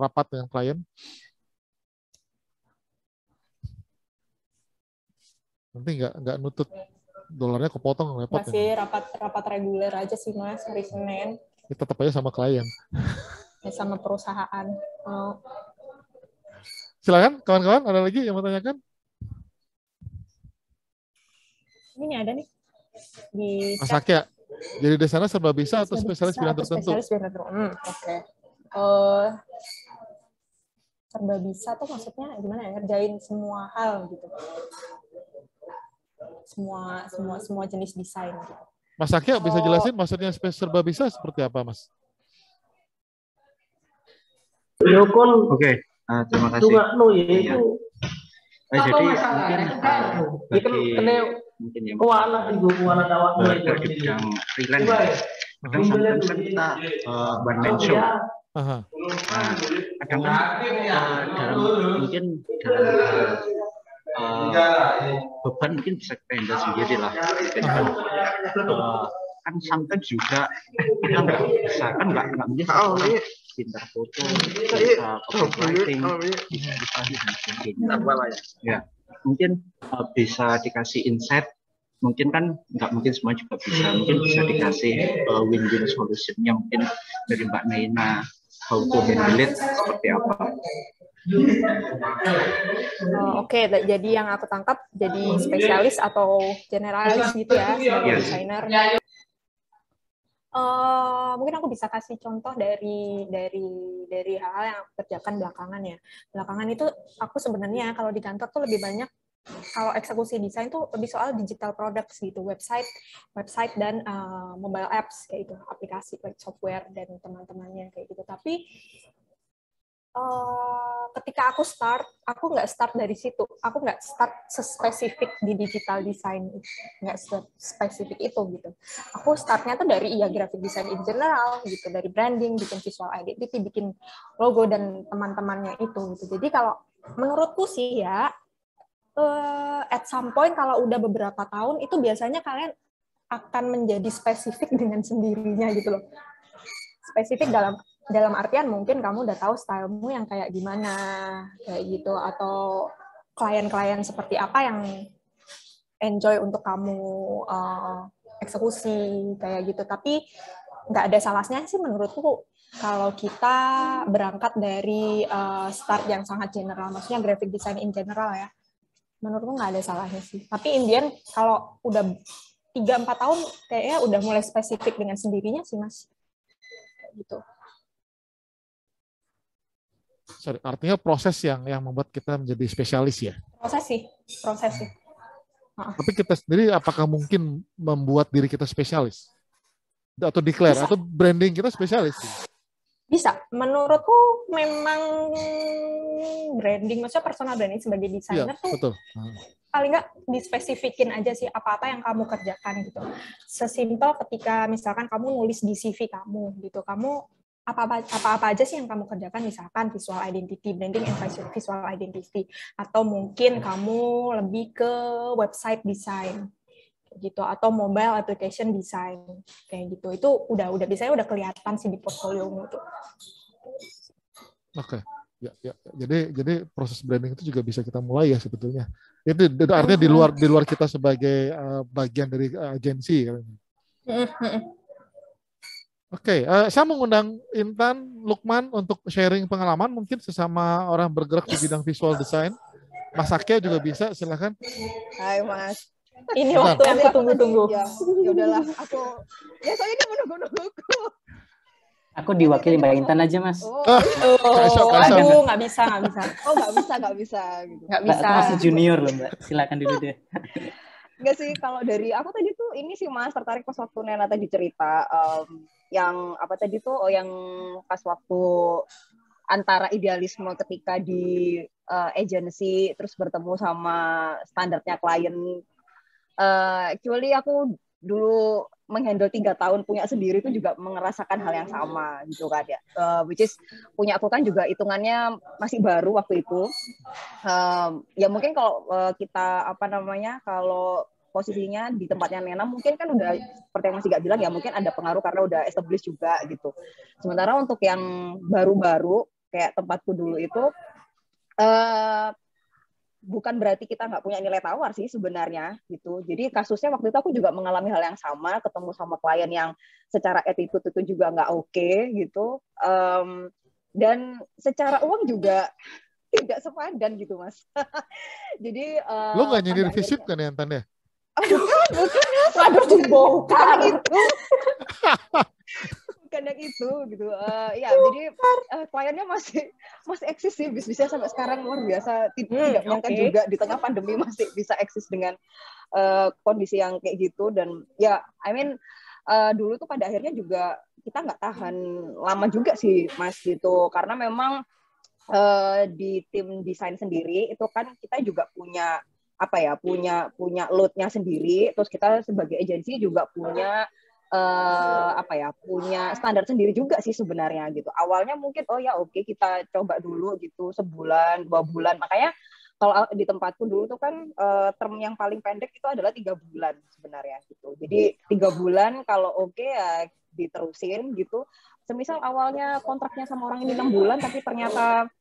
rapat dengan klien. Nanti nggak nutut dolarnya kepotong, repot. Masih ya. rapat reguler aja sih Mas, hari Senin. Ya, tetap aja sama klien. Ya, sama perusahaan. Oh. Silakan, kawan-kawan, ada lagi yang mau tanyakan? Ini ada nih. Di Mas Akya, jadi desainer serba bisa atau spesialis bidang tertentu? Oke. Serba bisa tuh maksudnya gimana ya? Ngerjain semua hal gitu. Semua jenis desain gitu. Mas Akya bisa jelasin maksudnya serba bisa seperti apa, Mas? Oke, terima kasih. Ya. Jadi mungkin yang bekerja di bidang freelance, kadang sometimes kan kita one man show. Nah, kadang kan dalam beban mungkin bisa kita handle sendiri lah. Kan sometimes juga kita nggak bisa, kan nggak mungkin pintar foto, bisa copywriting, bisa dan sebagainya. Ya, mungkin bisa dikasih insight. Mungkin kan nggak mungkin semua juga bisa. Mungkin bisa dikasih win-win solution yang mungkin dari Mbak Naina, how to handle it seperti apa. Oke, jadi yang aku tangkap jadi spesialis atau generalis gitu ya sebagai desainer. Mungkin aku bisa kasih contoh dari hal-hal yang aku kerjakan belakangan ya. Belakangan itu aku sebenarnya kalau di kantor tuh lebih banyak, kalau eksekusi desain tuh lebih soal digital products gitu, website dan mobile apps kayak gitu, aplikasi like software dan teman-temannya kayak gitu. Tapi ketika aku nggak start dari situ. Aku nggak start spesifik di digital design, nggak spesifik itu gitu. Aku startnya tuh dari graphic design in general gitu, dari branding, bikin visual identity, bikin logo dan teman-temannya itu gitu. Jadi kalau menurutku sih ya, at some point kalau udah beberapa tahun itu biasanya kalian akan menjadi spesifik dengan sendirinya gitu loh. Spesifik dalam artian mungkin kamu udah tahu stylemu yang kayak gimana, kayak gitu, atau klien-klien seperti apa yang enjoy untuk kamu eksekusi, kayak gitu. Tapi nggak ada salahnya sih menurutku kalau kita berangkat dari start yang sangat general, maksudnya graphic design in general ya. Menurutku nggak ada salahnya sih. Tapi in the end, kalau udah 3-4 tahun, kayaknya udah mulai spesifik dengan sendirinya sih, Mas. Kayak gitu. Sorry, artinya proses yang membuat kita menjadi spesialis ya? Proses sih. Tapi kita sendiri apakah mungkin membuat diri kita spesialis? Atau declare, atau branding kita spesialis? Bisa. Menurutku memang branding, maksudnya personal branding sebagai desainer tuh betul. Paling nggak dispesifikin aja sih apa-apa yang kamu kerjakan gitu. Sesimpel ketika misalkan kamu nulis di CV kamu gitu, kamu apa-apa aja sih yang kamu kerjakan, misalkan visual identity, branding and visual identity, atau mungkin kamu lebih ke website design gitu, atau mobile application design kayak gitu. Itu udah biasanya udah kelihatan sih di portfoliomu tuh. Oke. Ya. Jadi proses branding itu juga bisa kita mulai ya sebetulnya. Itu artinya di luar kita sebagai bagian dari agensi. Oke, saya mengundang Intan, Lukman untuk sharing pengalaman mungkin sesama orang bergerak di bidang visual design. Mas Akia juga bisa, silakan. Hai Mas. Ini waktu yang aku tunggu-tunggu. Ya udahlah, aku ya soalnya dia menunggu-nungguku. Aku diwakili Mbak Intan aja, Mas. Aduh, nggak bisa. Oh, nggak bisa. Gitu. Nggak bisa. Aku masih junior loh, Mbak. Silakan dulu deh. Enggak sih, kalau dari aku tadi tuh ini sih Mas, tertarik pas waktu Nena tadi cerita yang apa tadi tuh yang pas waktu antara idealisme ketika di agency terus bertemu sama standarnya klien. Actually aku dulu menghandle 3 tahun punya sendiri itu juga merasakan hal yang sama gitu kan ya. Which is punya aku kan juga hitungannya masih baru waktu itu. Ya mungkin kalau kita apa namanya kalau posisinya di tempatnya Nena mungkin kan udah seperti yang Mas Iga bilang ya mungkin ada pengaruh karena udah established juga gitu. Sementara untuk yang baru-baru kayak tempatku dulu itu bukan berarti kita nggak punya nilai tawar sih sebenarnya gitu. Jadi kasusnya waktu itu aku juga mengalami hal yang sama, ketemu sama klien yang secara attitude itu juga nggak oke gitu. Dan secara uang juga tidak sepadan gitu Mas. Jadi lo nggak nyindir fisik kan ya Intan ya? Bukan. Waduh, dibongkar itu. Bukan yang itu gitu. Ya, jadi kliennya masih eksis sih, bisnisnya sampai sekarang luar biasa. Tidak menyangka juga di tengah pandemi masih bisa eksis dengan kondisi yang kayak gitu. Dan ya, I mean dulu tuh pada akhirnya juga kita nggak tahan lama juga sih Mas gitu, karena memang di tim desain sendiri itu kan kita juga punya apa ya, punya load-nya sendiri, terus kita sebagai agensi juga punya punya standar sendiri juga sih sebenarnya gitu. Awalnya mungkin oke, kita coba dulu gitu sebulan 2 bulan. Makanya kalau di tempatku dulu tuh kan term yang paling pendek itu adalah 3 bulan sebenarnya gitu. Jadi 3 bulan kalau oke ya diterusin gitu. Semisal awalnya kontraknya sama orang ini 6 bulan tapi ternyata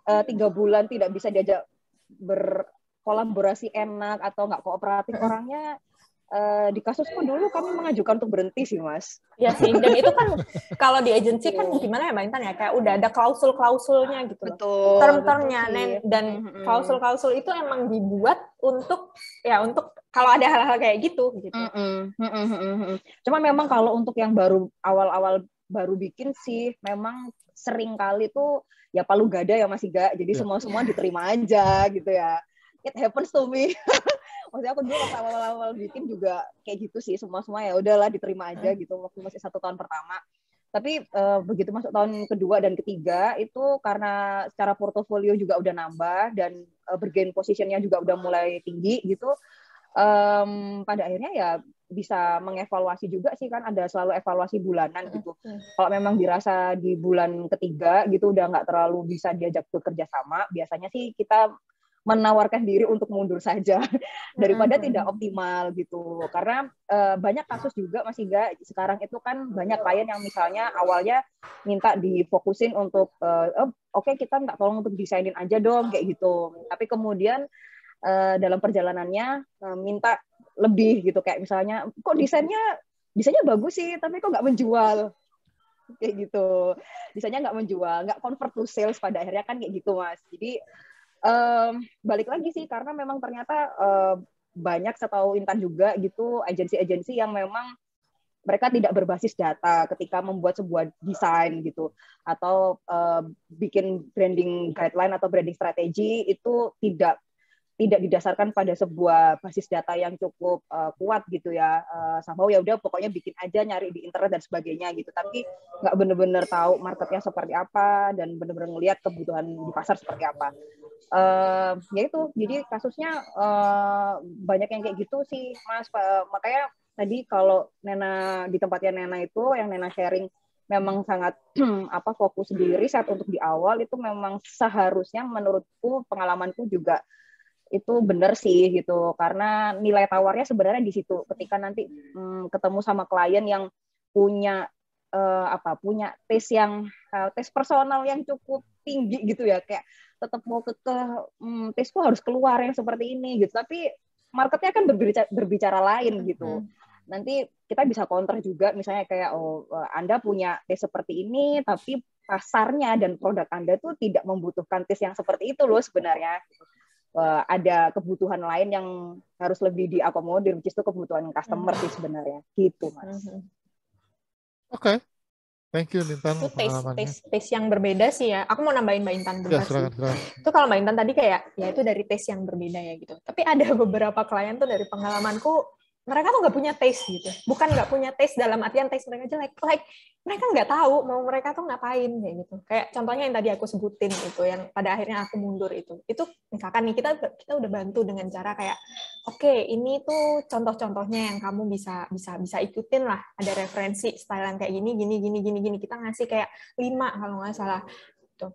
3 bulan tidak bisa diajak berkolaborasi enak atau nggak kooperatif orangnya, di kasusku dulu kami mengajukan untuk berhenti sih Mas. Ya sih, dan itu kan kalau di agensi kan gimana ya Mbak Intan ya, kayak udah ada klausul-klausulnya gitu. Betul. Term-termnya dan klausul-klausul itu emang dibuat untuk kalau ada hal-hal kayak gitu. Cuma memang kalau untuk yang baru awal-awal baru bikin sih memang sering kali tuh ya palu gada ya Mas Iga. Jadi semua diterima aja gitu ya. It happens to me. Maksudnya aku dulu waktu awal-awal bikin juga kayak gitu sih, semua ya udahlah diterima aja gitu waktu masih 1 tahun pertama. Tapi begitu masuk tahun kedua dan ketiga itu karena secara portofolio juga udah nambah dan bergain positionnya juga udah mulai tinggi gitu. Pada akhirnya ya bisa mengevaluasi juga sih, kan ada selalu evaluasi bulanan gitu. Kalau memang dirasa di bulan ketiga gitu udah nggak terlalu bisa diajak bekerja sama, biasanya sih kita menawarkan diri untuk mundur saja daripada tidak optimal gitu. Karena banyak kasus juga Mas Iga sekarang itu kan banyak klien yang misalnya awalnya minta difokusin untuk oke, kita minta tolong untuk desainin aja dong kayak gitu. Tapi kemudian dalam perjalanannya minta lebih gitu, kayak misalnya kok desainnya bagus sih tapi kok nggak menjual kayak gitu. Desainnya nggak menjual, nggak convert to sales pada akhirnya kan kayak gitu Mas. Jadi balik lagi sih karena memang ternyata banyak, setahu Intan juga gitu, agensi-agensi yang memang mereka tidak berbasis data ketika membuat sebuah desain gitu, atau bikin branding guideline atau branding strategi itu tidak didasarkan pada sebuah basis data yang cukup kuat gitu ya. Somehow ya udah pokoknya bikin aja, nyari di internet dan sebagainya gitu, tapi nggak benar-benar tahu marketnya seperti apa dan benar-benar ngelihat kebutuhan di pasar seperti apa. Ya itu, jadi kasusnya banyak yang kayak gitu sih Mas. Makanya tadi kalau Nena di tempatnya Nena itu yang Nena sharing memang sangat fokus di riset untuk di awal, itu memang seharusnya menurutku, pengalamanku juga itu benar sih gitu, karena nilai tawarnya sebenarnya di situ ketika nanti ketemu sama klien yang punya punya tes personal yang cukup tinggi gitu ya, kayak tetap mau tesku harus keluar yang seperti ini gitu, tapi marketnya kan berbicara lain gitu. nanti kita bisa counter juga, misalnya kayak Anda punya tes seperti ini, tapi pasarnya dan produk Anda tuh tidak membutuhkan tes yang seperti itu loh sebenarnya. Ada kebutuhan lain yang harus lebih diakomodir, which is itu kebutuhan customer sih sebenarnya, gitu Mas. Oke. Thank you Nintan Itu pengalamannya. tes yang berbeda sih ya. Aku mau nambahin Mbak Intan Ya, bentar sih. silakan. Itu kalau Mbak Intan tadi kayak ya itu dari tes yang berbeda ya gitu. Tapi ada beberapa klien tuh dari pengalamanku mereka tuh nggak punya taste gitu. Bukan nggak punya taste dalam artian taste mereka jelek. Like mereka nggak tahu mau mereka tuh ngapain kayak gitu. Kayak contohnya yang tadi aku sebutin itu, yang pada akhirnya aku mundur itu. Itu misalkan nih kita udah bantu dengan cara kayak, oke, ini tuh contoh-contohnya yang kamu bisa ikutin lah. Ada referensi style yang kayak gini. Kita ngasih kayak 5 kalau nggak salah. Tuh.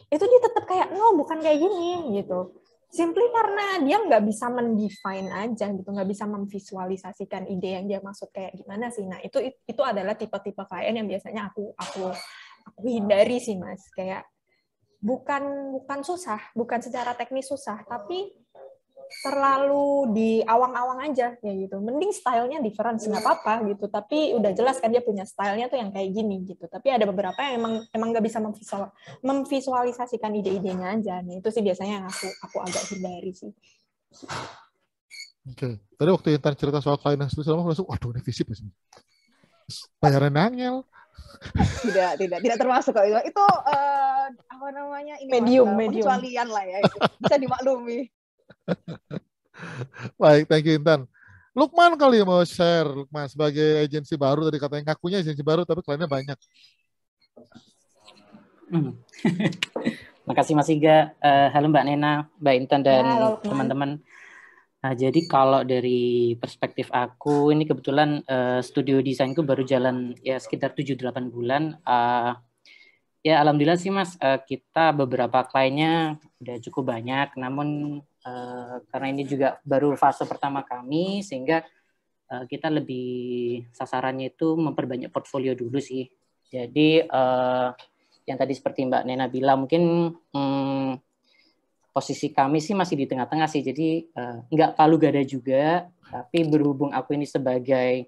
Itu dia tetap kayak no, bukan kayak gini gitu. Simply karena dia nggak bisa mendefine aja gitu, nggak bisa memvisualisasikan ide yang dia maksud kayak gimana sih. Nah itu adalah tipe-tipe klien yang biasanya aku hindari sih Mas. Kayak bukan susah, bukan secara teknis susah, tapi terlalu di awang-awang aja ya gitu. Mending stylenya different nggak apa-apa gitu, tapi udah jelas kan dia punya stylenya tuh yang kayak gini gitu. Tapi ada beberapa yang emang nggak bisa memvisualisasikan ide-idenya aja. Nah itu sih biasanya yang aku agak hindari sih. Oke. Tadi waktu Intan cerita soal klien yang setuju, aku langsung, waduh ini visip sih. Bayaran angel. Tidak termasuk kok itu. Itu apa namanya? Ini medium. Pengecualian lah ya. Itu. Bisa dimaklumi. Baik, thank you Intan. Lukman kali mau share, Lukman sebagai agensi baru, tadi katanya ngakunya agensi baru tapi kliennya banyak. Makasih Mas Iga. Halo Mbak Nena, Mbak Intan dan teman-teman. Nah, jadi kalau dari perspektif aku, ini kebetulan studio desainku baru jalan ya sekitar 7-8 bulan. Ya alhamdulillah sih Mas, kita beberapa kliennya udah cukup banyak, namun karena ini juga baru fase pertama kami, sehingga kita lebih sasarannya itu memperbanyak portfolio dulu sih. Jadi yang tadi seperti Mbak Nena bilang, mungkin posisi kami sih masih di tengah-tengah sih, jadi nggak palu gada juga, tapi berhubung aku ini sebagai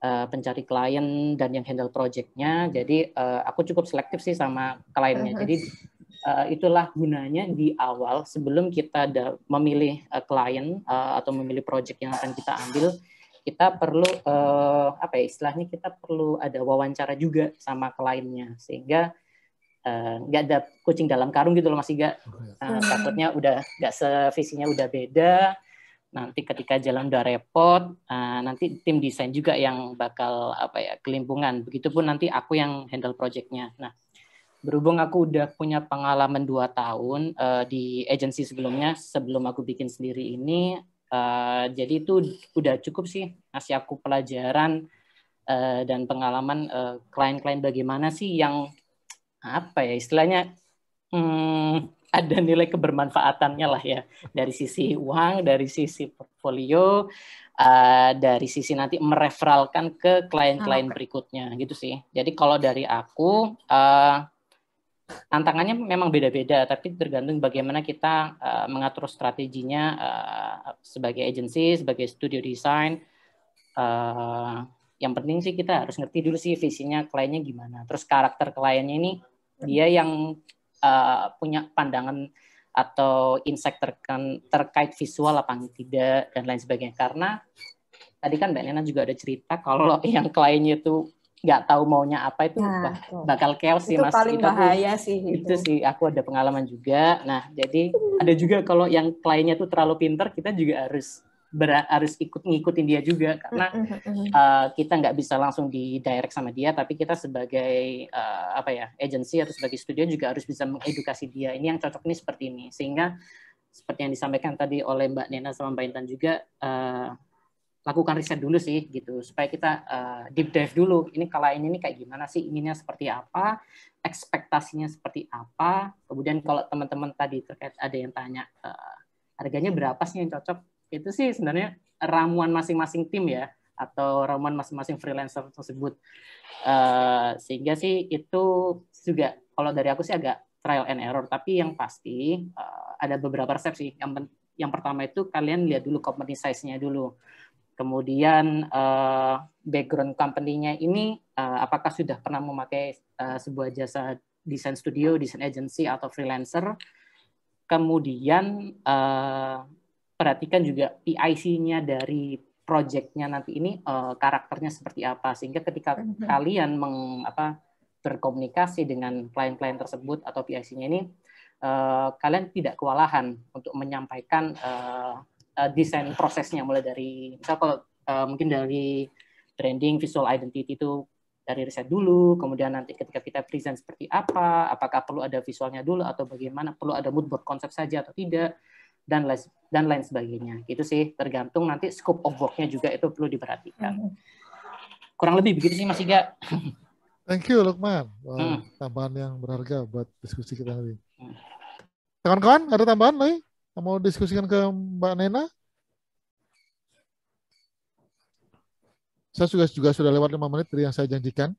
pencari klien dan yang handle project-nya, jadi aku cukup selektif sih sama kliennya. Jadi itulah gunanya di awal sebelum kita memilih klien atau memilih project yang akan kita ambil, kita perlu istilahnya kita perlu ada wawancara juga sama kliennya, sehingga nggak ada kucing dalam karung gitu loh Mas Iga. Takutnya udah nggak sevisinya udah beda, nanti ketika jalan udah repot, nanti tim desain juga yang bakal kelimpungan. Begitupun nanti aku yang handle project-nya. Nah, berhubung aku udah punya pengalaman 2 tahun di agensi sebelumnya, sebelum aku bikin sendiri ini, jadi itu udah cukup sih ngasih aku pelajaran dan pengalaman klien-klien bagaimana sih yang istilahnya ada nilai kebermanfaatannya lah ya, dari sisi uang, dari sisi portfolio, dari sisi nanti mereferalkan ke klien-klien berikutnya gitu sih. Jadi kalau dari aku tantangannya memang beda-beda, tapi tergantung bagaimana kita mengatur strateginya sebagai agensi, sebagai studio design. Yang penting sih kita harus ngerti dulu sih visinya kliennya gimana. Terus karakter kliennya ini dia yang punya pandangan atau insight terkait visual apa tidak dan lain sebagainya. Karena tadi kan Mbak Nena juga ada cerita kalau yang kliennya itu nggak tahu maunya apa itu bakal chaos sih Mas. Itu paling bahaya sih. Itu sih aku ada pengalaman juga. Nah jadi ada juga kalau yang kliennya tuh terlalu pintar, kita juga harus ngikutin dia juga, karena kita nggak bisa langsung di direct sama dia, tapi kita sebagai agensi atau sebagai studio juga harus bisa mengedukasi dia, ini yang cocok ini seperti ini, sehingga seperti yang disampaikan tadi oleh Mbak Nena sama Mbak Intan juga, lakukan riset dulu sih gitu, supaya kita deep dive dulu, ini klien ini kayak gimana sih, inginnya seperti apa, ekspektasinya seperti apa. Kemudian kalau teman-teman tadi terkait ada yang tanya harganya berapa sih yang cocok, itu sih sebenarnya ramuan masing-masing tim ya, atau ramuan masing-masing freelancer tersebut. Sehingga sih itu juga kalau dari aku sih agak trial and error, tapi yang pasti ada beberapa resep sih. Yang pertama itu kalian lihat dulu company size-nya dulu. Kemudian background company-nya ini apakah sudah pernah memakai sebuah jasa desain studio, desain agency atau freelancer. Kemudian perhatikan juga PIC-nya dari project-nya nanti ini karakternya seperti apa, sehingga ketika kalian berkomunikasi dengan klien-klien tersebut atau PIC-nya ini, kalian tidak kewalahan untuk menyampaikan desain prosesnya, mulai dari misal kalau mungkin dari branding, visual identity itu dari riset dulu, kemudian nanti ketika kita present seperti apa, apakah perlu ada visualnya dulu atau bagaimana, perlu ada mood board konsep saja atau tidak, dan lain sebagainya. Itu sih tergantung nanti scope of work-nya juga itu perlu diperhatikan. Kurang lebih begitu sih Mas Iga. Thank you Lukman. Tambahan yang berharga buat diskusi kita nanti. Kawan-kawan ada tambahan lagi? Mau diskusikan ke Mbak Nena? Saya juga sudah lewat 5 menit dari yang saya janjikan.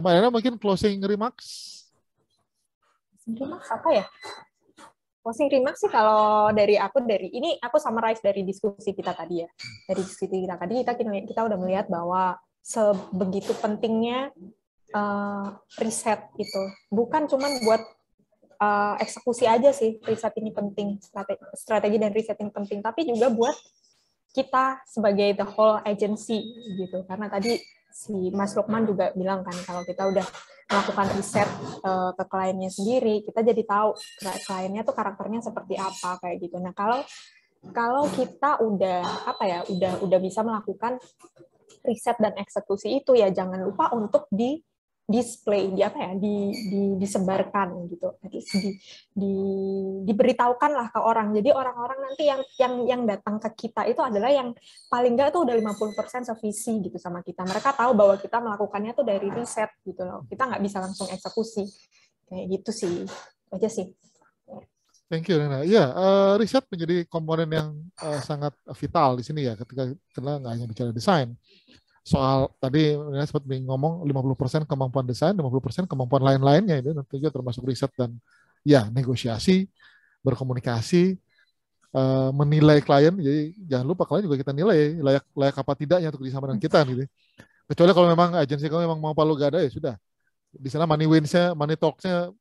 Mbak Nena mungkin closing remarks? Remarks apa ya? Closing remarks sih kalau dari ini aku summarize dari diskusi kita tadi ya. Dari diskusi kita tadi kita udah melihat bahwa sebegitu pentingnya riset itu. Bukan cuma buat eksekusi aja sih, riset ini penting, strategi dan riset ini penting, tapi juga buat kita sebagai the whole agency gitu. Karena tadi si Mas Lukman juga bilang kan, kalau kita udah melakukan riset ke kliennya sendiri, kita jadi tahu kliennya tuh karakternya seperti apa kayak gitu. Nah, kalau kita udah bisa melakukan riset dan eksekusi itu, ya jangan lupa untuk display, disebarkan gitu, diberitahukan lah ke orang. Jadi orang-orang nanti yang datang ke kita itu adalah yang paling nggak tuh udah 50% sevisi gitu sama kita. Mereka tahu bahwa kita melakukannya tuh dari riset gitu loh. Kita nggak bisa langsung eksekusi kayak gitu sih. Aja sih. Thank you Nena. Iya, riset menjadi komponen yang sangat vital di sini ya, ketika kita nggak hanya bicara desain. Soal tadi sempat ngomong 50% kemampuan desain, 50% kemampuan lain-lainnya, itu nanti juga termasuk riset dan ya negosiasi, berkomunikasi, menilai klien. Jadi jangan lupa klien juga kita nilai layak apa tidaknya untuk bersama dengan kita gitu. Kecuali kalau memang agensi kamu memang mau palu gada, ya sudah. Di sana money wins-nya, money talks-nya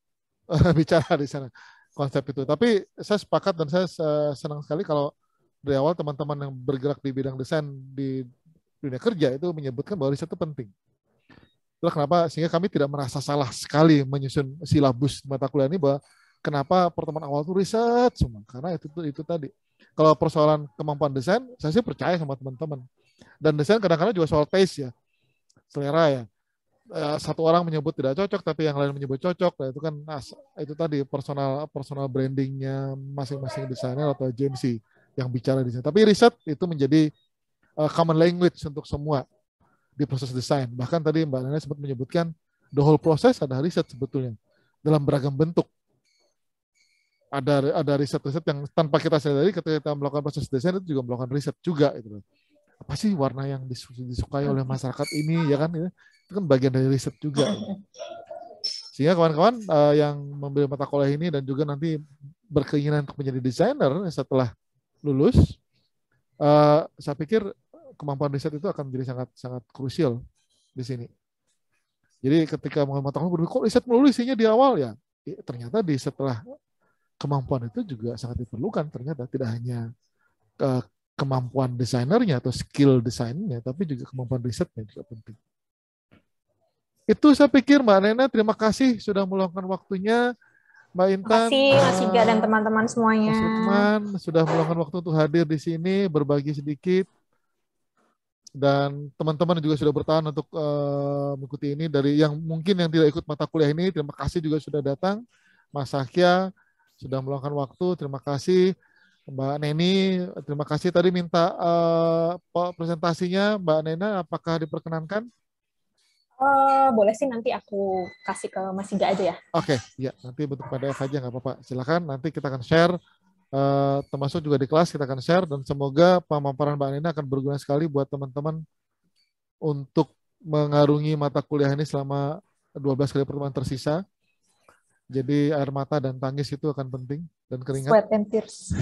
bicara di sana konsep itu. Tapi saya sepakat dan saya senang sekali kalau dari awal teman-teman yang bergerak di bidang desain di dunia kerja itu menyebutkan bahwa riset itu penting. Itulah kenapa sehingga kami tidak merasa salah sekali menyusun silabus mata kuliah ini, bahwa kenapa pertemuan awal itu riset semua, karena itu tadi. Kalau persoalan kemampuan desain, saya sih percaya sama teman-teman. Dan desain kadang-kadang juga soal taste ya, selera ya. Satu orang menyebut tidak cocok, tapi yang lain menyebut cocok. Nah, itu kan itu tadi personal brandingnya masing-masing desainer atau agensi yang bicara di sana. Tapi riset itu menjadi common language untuk semua di proses desain. Bahkan tadi Mbak Nana sempat menyebutkan the whole process ada riset sebetulnya dalam beragam bentuk. Ada riset-riset yang tanpa kita sadari ketika kita melakukan proses desain itu juga melakukan riset juga gitu. Apa sih warna yang disukai oleh masyarakat ini, ya kan? Itu kan bagian dari riset juga. Sehingga kawan-kawan yang membeli mata kuliah ini dan juga nanti berkeinginan untuk menjadi desainer setelah lulus, saya pikir kemampuan riset itu akan menjadi sangat krusial di sini. Jadi ketika mengatakan kok riset melulu isinya di awal, ya ternyata di setelah kemampuan itu juga sangat diperlukan. Ternyata tidak hanya kemampuan desainernya atau skill desainnya, tapi juga kemampuan risetnya juga penting. Itu saya pikir Mbak Nena, terima kasih sudah meluangkan waktunya. Mbak Intan, terima kasih Mas Iga dan teman-teman semuanya. Mas Lukman sudah meluangkan waktu untuk hadir di sini, berbagi sedikit. Dan teman-teman juga sudah bertahan untuk mengikuti ini. Dari yang mungkin yang tidak ikut mata kuliah ini, terima kasih juga sudah datang. Mas Sakya sudah meluangkan waktu, terima kasih. Mbak Neni, terima kasih. Tadi minta presentasinya Mbak Nena, apakah diperkenankan? Boleh sih, nanti aku kasih ke Mas Iga aja ya. Oke, ya nanti bentuk PDF aja nggak apa-apa. Silakan, nanti kita akan share, termasuk juga di kelas kita akan share, dan semoga pemaparan Mbak Nena akan berguna sekali buat teman-teman untuk mengarungi mata kuliah ini selama 12 kali pertemuan tersisa. Jadi air mata dan tangis itu akan penting, dan keringat. Sweat and tears.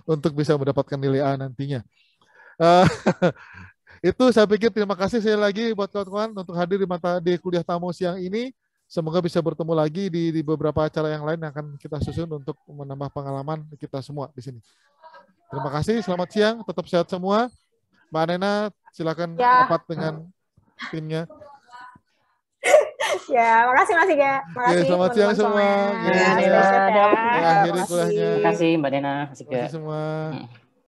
Untuk bisa mendapatkan nilai A nantinya. Itu saya pikir terima kasih sekali lagi buat kawan-kawan untuk hadir di kuliah tamu siang ini. Semoga bisa bertemu lagi di beberapa acara yang lain yang akan kita susun untuk menambah pengalaman kita semua di sini. Terima kasih, selamat siang, tetap sehat semua. Mbak Nena, silakan rapat dengan timnya. Ya, makasih Mas Iga. Makasih. Selamat siang semua. Akhiri kuliahnya. Terima kasih Mbak Nena. Terima kasih semua.